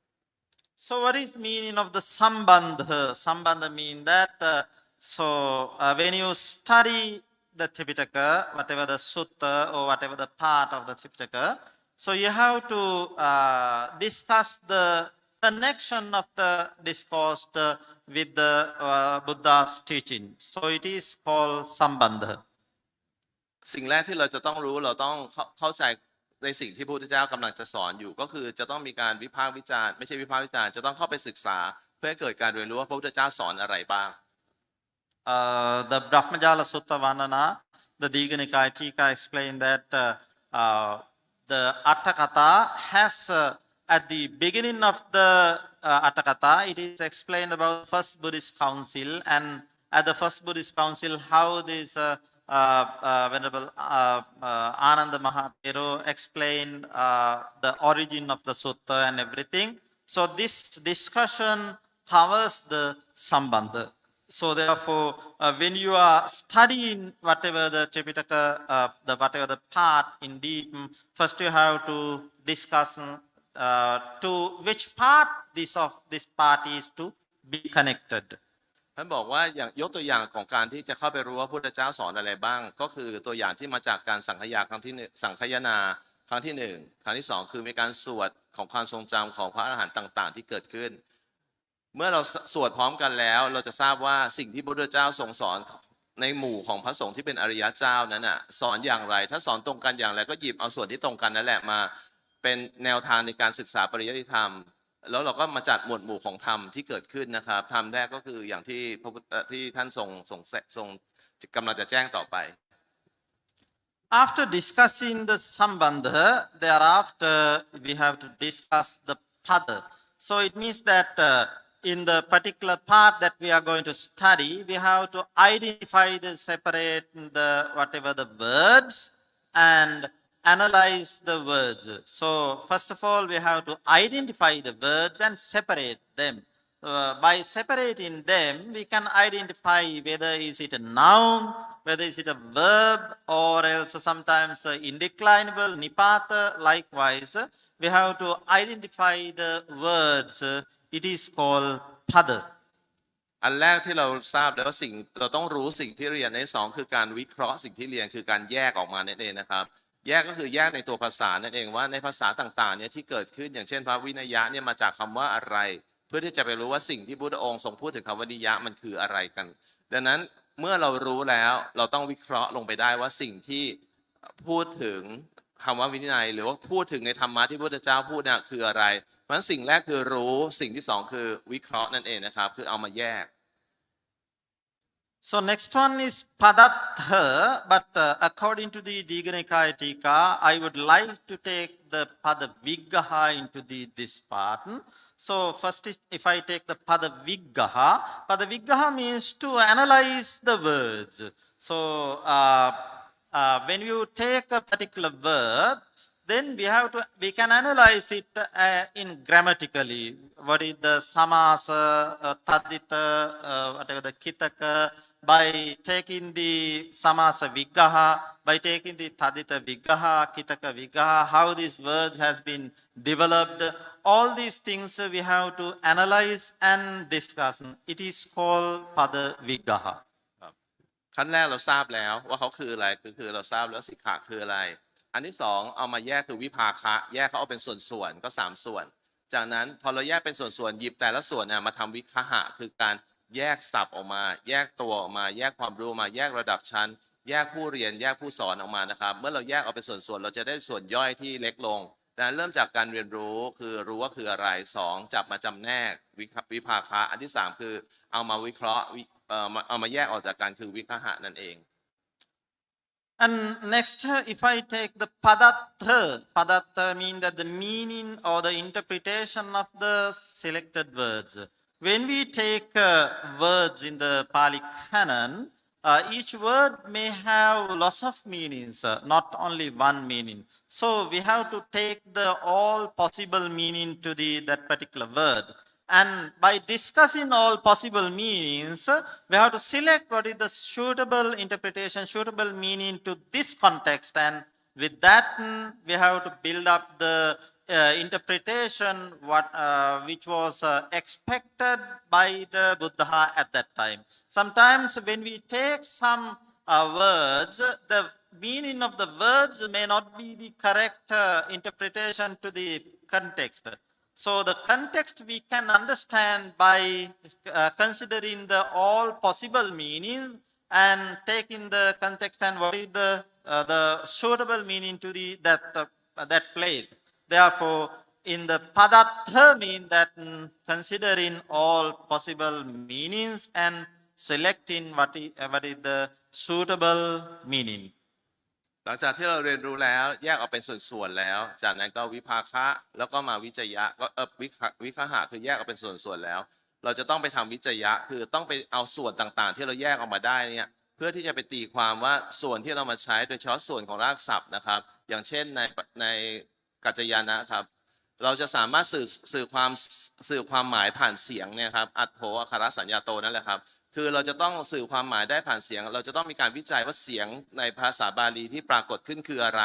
so what is meaning of the sambandha? Sambandha mean that when you study the Tripitaka, whatever the sutta or whatever the part of the Tripitaka, so you have to discuss the connection of the discourse with the Buddha's teaching. So it is called sambandha. สิ่งแรกที่เราจะต้องรู้เราต้องเข้าใจในสิ่งที่พระพุทธเจ้ากำลังจะสอนอยู่ก็คือจะต้องมีการวิพากษ์วิจารณ์ไม่ใช่วิพากษ์วิจารณ์จะต้องเข้าไปศึกษาเพื่อให้เกิดการเรียนรู้ว่าพระพุทธเจ้าสอนอะไรบ้าง The Brahmajala Sutta Vandana, the Dignikai Tika explained that the Atthakatha has at the beginning of the Atthakatha, it is explained about first Buddhist council, and at the first Buddhist council how this Venerable Ananda Mahathero explained the origin of the sutta and everything. So this discussion covers the sambandha. So therefore, when you are studying whatever the Tripitaka, whatever the part in deep, first you have to discuss to which part this part is to be connected. ท่านบอกว่าอย่างยกตัวอย่างของการที่จะเข้าไปรู้ว่าพระพุทธเจ้าสอนอะไรบ้าง ก็คือตัวอย่างที่มาจากการสังคายาครั้งที่สังคายนาครั้งที่1ครั้งที่2คือมีการสวดของความทรงจำของพระอรหันต์ต่างๆที่เกิดขึ้น เมื่อเราสวดพร้อมกันแล้วเราจะทราบว่าสิ่งที่พระพุทธเจ้าทรงสอนในหมู่ของพระสงฆ์ที่เป็นอริยเจ้านั้นน่ะสอนอย่างไรถ้าสอนตรงกันอย่างไรก็หยิบเอาส่วนที่ตรงกันนั่นแหละมาเป็นแนวทางในการศึกษาปริยัติธรรมแล้วเราก็มาจัดหมวดหมู่ของธรรมที่เกิดขึ้นนะครับธรรมแรกก็คืออย่างที่ที่ท่านทรงกำลังจะแจ้งต่อไป After discussing the sambandha, thereafter we have to discuss the pada. So it means that in the particular part that we are going to study, we have to identify the separate whatever the words and analyze the words. So first of all, we have to identify the words and separate them. By separating them, we can identify whether is it a noun, whether is it a verb, or else sometimes indeclinable, nipata. Likewise, we have to identify the words. It is called pada. อันแรกที่เราทราบแล้วสิ่งเราต้องรู้สิ่งที่เรียนใน2คือการวิเคราะห์สิ่งที่เรียนคือการแยกออกมานั่นเองนะครับแยกก็คือแยกในตัวภาษานั่นเองว่าในภาษาต่างๆเนี่ยที่เกิดขึ้นอย่างเช่นพระวินัยะเนี่ยมาจากคำว่าอะไรเพื่อที่จะไปรู้ว่าสิ่งที่พุทธองค์ทรงพูดถึงคำว่านิยะมันคืออะไรกันดังนั้นเมื่อเรารู้แล้วเราต้องวิเคราะห์ลงไปได้ว่าสิ่งที่พูดถึงคำว่าวินัยหรือว่าพูดถึงในธรรมะที่พระพุทธเจ้าพูดเนี่ยคืออะไรเพราะฉะนั้นสิ่งแรกคือรู้สิ่งที่2คือวิเคราะห์นั่นเองนะครับคือเอามาแยก So next one is padatha, but according to the Dignikai Tika, I would like to take the padavigaha into this part. So first, if I take the padavigaha means to analyze the words. So when you take a particular verb, then we can analyze it in grammatically. What is the samasa, tadita, whatever the kitaka, by taking the samasa vigaha, by taking the tadita vigaha, kitaka vigaha, how these words has been developed. All these things we have to analyze and discuss. It is called pada vigaha. ขั้นแรกเราทราบแล้วว่าเขาคืออะไรคือเราทราบแล้วสิกขาคืออะไรอันที่2เอามาแยกคือวิภาคะแยกเขาเอาเป็นส่วนๆก็3ส่วนจากนั้นพอเราแยกเป็นส่วนๆหยิบแต่ละส่วนเนี่ยมาทำวิคหะคือการแยกศัพท์ออกมาแยกตัวออกมาแยกความรู้มาแยกระดับชั้นแยกผู้เรียนแยกผู้สอนออกมานะครับเมื่อเราแยกเอาเป็นส่วนๆเราจะได้ส่วนย่อยที่เล็กลงดังนั้นเริ่มจากการเรียนรู้คือรู้ว่าคืออะไร2จับมาจำแนกวิภาคะอันที่3คือเอามาวิเคราะห์เอามาแยกออกจากกันคือวิคหะนั่นเอง And next, if I take the padattha means that the meaning or the interpretation of the selected words. when we take words in the Pali canon, each word may have lots of meanings, not only one meaning. So we have to take the all possible meaning to that particular word. And by discussing all possible meanings, we have to select what is the suitable interpretation, suitable meaning to this context. And with that, we have to build up the interpretation which was expected by the Buddha at that time. Sometimes when we take some words, the meaning of the words may not be the correct interpretation to the context. So the context we can understand by considering the all possible meanings and taking the context and what is the suitable meaning to that place. Therefore, in the padatha mean that considering all possible meanings and selecting what is the suitable meaning. หลังจากที่เราเรียนรู้แล้วแยกออกเป็นส่วนๆแล้ว จากนั้นก็วิภาคะแล้วก็มาวิจยะก็วิคหะคือแยกออกเป็นส่วนๆแล้ว เราจะต้องไปทำวิจยะคือต้องไปเอาส่วนต่างๆ ที่เราแยกออกมาได้เนี่ยเพื่อที่จะไปตีความว่าส่วนที่เรามาใช้โดยเฉพาะส่วนของรากศัพท์นะครับอย่างเช่นในกัจจยานะครับเราจะสามารถสื่อความหมายผ่านเสียงเนี่ยครับอัตโธอัคคารสัญญาโตนั่นแหละครับคือเราจะต้องสื่อความหมายได้ผ่านเสียงเราจะต้องมีการวิจัยว่าเสียงในภาษาบาลีที่ปรากฏขึ้นคืออะไร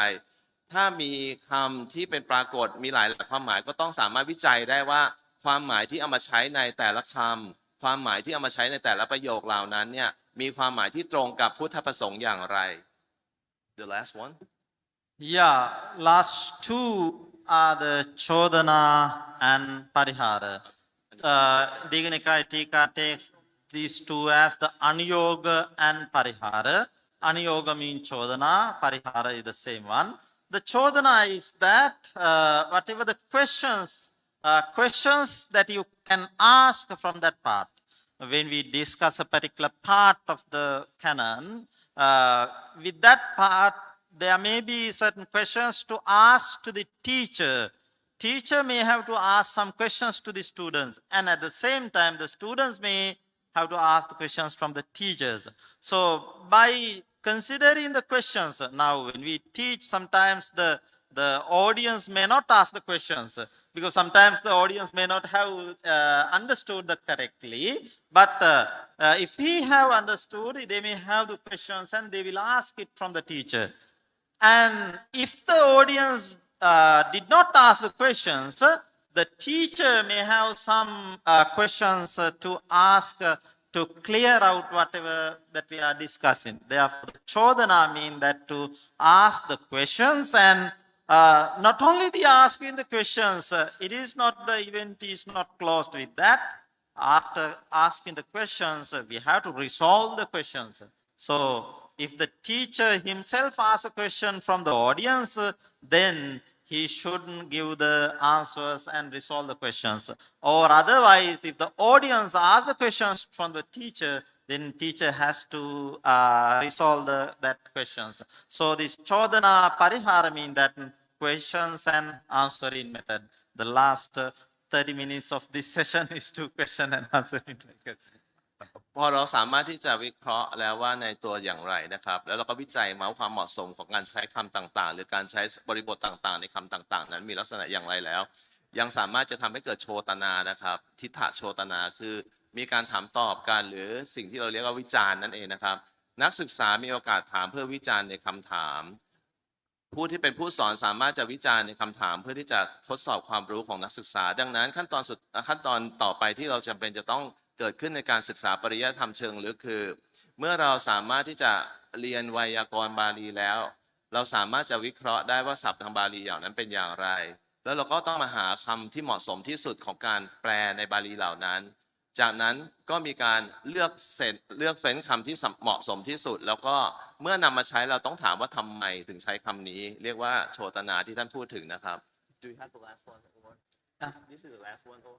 ถ้ามีคำที่เป็นปรากฏมีหลายความหมายก็ต้องสามารถวิจัยได้ว่าความหมายที่เอามาใช้ในแต่ละคำความหมายที่เอามาใช้ในแต่ละประโยคเหล่านั้นเนี่ยมีความหมายที่ตรงกับพุทธประสงค์อย่างไร The last one Yeah, last two are the Chodana and Parihara. Digha Nikaya Tika takes these two as the Aniyoga and Parihara. Aniyoga means Chodana, Parihara is the same one. The Chodana is that whatever the questions that you can ask from that part. When we discuss a particular part of the canon, with that part, there may be certain questions to ask to the teacher. Teacher may have to ask some questions to the students, and at the same time, the students may have to ask the questions from the teachers. So by considering the questions, now when we teach, sometimes the audience may not ask the questions because sometimes the audience may not have understood that correctly. But if he have understood, they may have the questions and they will ask it from the teacher. And if the audience did not ask the questions, the teacher may have some questions to ask to clear out whatever that we are discussing. Therefore, the Chodana means that to ask the questions and not only the asking the questions, it is not the event is not closed with that. After asking the questions, we have to resolve the questions. So if the teacher himself asks a question from the audience, then he shouldn't give the answers and resolve the questions. Or otherwise, if the audience asks the questions from the teacher, then teacher has to resolve that questions. So this Chodana Parihara means that questions and answering method. The last 30 minutes of this session is to question and answering method. พอเราสามารถที่จะวิเคราะห์แล้วว่าในตัวอย่างไรนะครับแล้วเราก็วิจัยมาความเหมาะสมของการใช้คำต่างๆหรือการใช้บริบทต่างๆในคำต่างๆนั้นมีลักษณะอย่างไรแล้วยังสามารถจะทำให้เกิดโชตนานะครับทิฏฐโชตนาคือมีการถามตอบกันหรือสิ่งที่เราเรียกว่าวิจารณ์นั่นเองนะครับนักศึกษามีโอกาสถามเพื่อวิจารณ์ในคำถามผู้ที่เป็นผู้สอนสามารถจะวิจารณ์ในคำถามเพื่อที่จะทดสอบความรู้ของนักศึกษาดังนั้นขั้นตอนต่อไปที่เราจำเป็นจะต้องเกิดขึ้นในการศึกษาปริยัติธรรมเชิงลึกคือเมื่อเราสามารถที่จะเรียนไวยากรณ์บาลีแล้วเราสามารถจะวิเคราะห์ได้ว่าศัพท์ทางบาลีอย่างนั้นเป็นอย่างไรแล้วเราก็ต้องมาหาคำที่เหมาะสมที่สุดของการแปลในบาลีเหล่านั้นจากนั้นก็มีการเลือกเฟ้นคำที่เหมาะสมที่สุดแล้วก็เมื่อนำมาใช้เราต้องถามว่าทำไมถึงใช้คำนี้เรียกว่าโชตนาที่ท่านพูดถึงนะครับ Do you have the last one or this is the last one or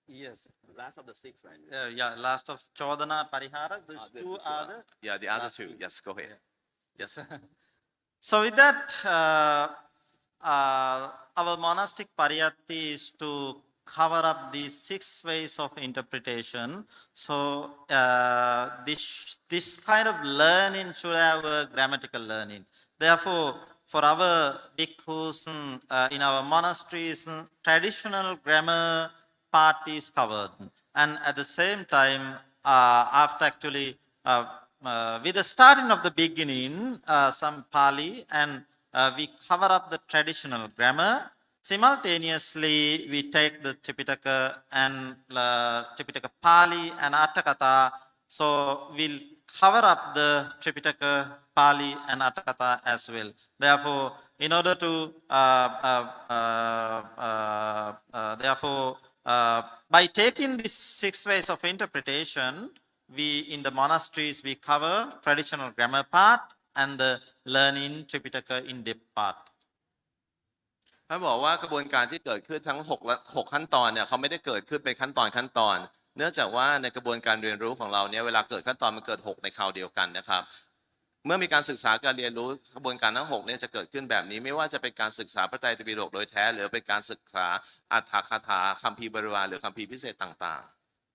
Yes. last of the six, right? Yeah, last of Chodana Parihara. These two are the Yeah, the other two. Yes, go ahead. Yes. So with that, our monastic Pariyatti is to cover up these 6 ways of interpretation. So this kind of learning should have a grammatical learning. Therefore, for our bhikkhus in our monasteries, traditional grammar part is covered. And at the same time, after actually, with the starting of the beginning, some Pali, and we cover up the traditional grammar. Simultaneously, we take the Tripitaka and Tripitaka Pali and Atthakatha. So we'll cover up the Tripitaka, Pali, and Atthakatha as well. Therefore, in order to, by taking these 6 ways of interpretation, we in the monasteries we cover traditional grammar part and the learning Tripitaka in depth part. ท่านบอกว่ากระบวนการที่เกิดขึ้นทั้ง6ขั้นตอนเนี่ยเขาไม่ได้เกิดขึ้นเป็นขั้นตอน เนื่องจากว่าในกระบวนการเรียนรู้ของเราเนี่ยเวลาเกิดขั้นตอนมันเกิด6ในคราวเดียวกันนะครับเมื่อมีการศึกษาการเรียนรู้กระบวนการทั้ง6เนี่ยจะเกิดขึ้นแบบนี้ไม่ว่าจะเป็นการศึกษาพระไตรปิฎกโดยแท้หรือเป็นการศึกษาอัตถคถาคัมภีร์บริวารหรือคัมภีร์พิเศษต่างๆ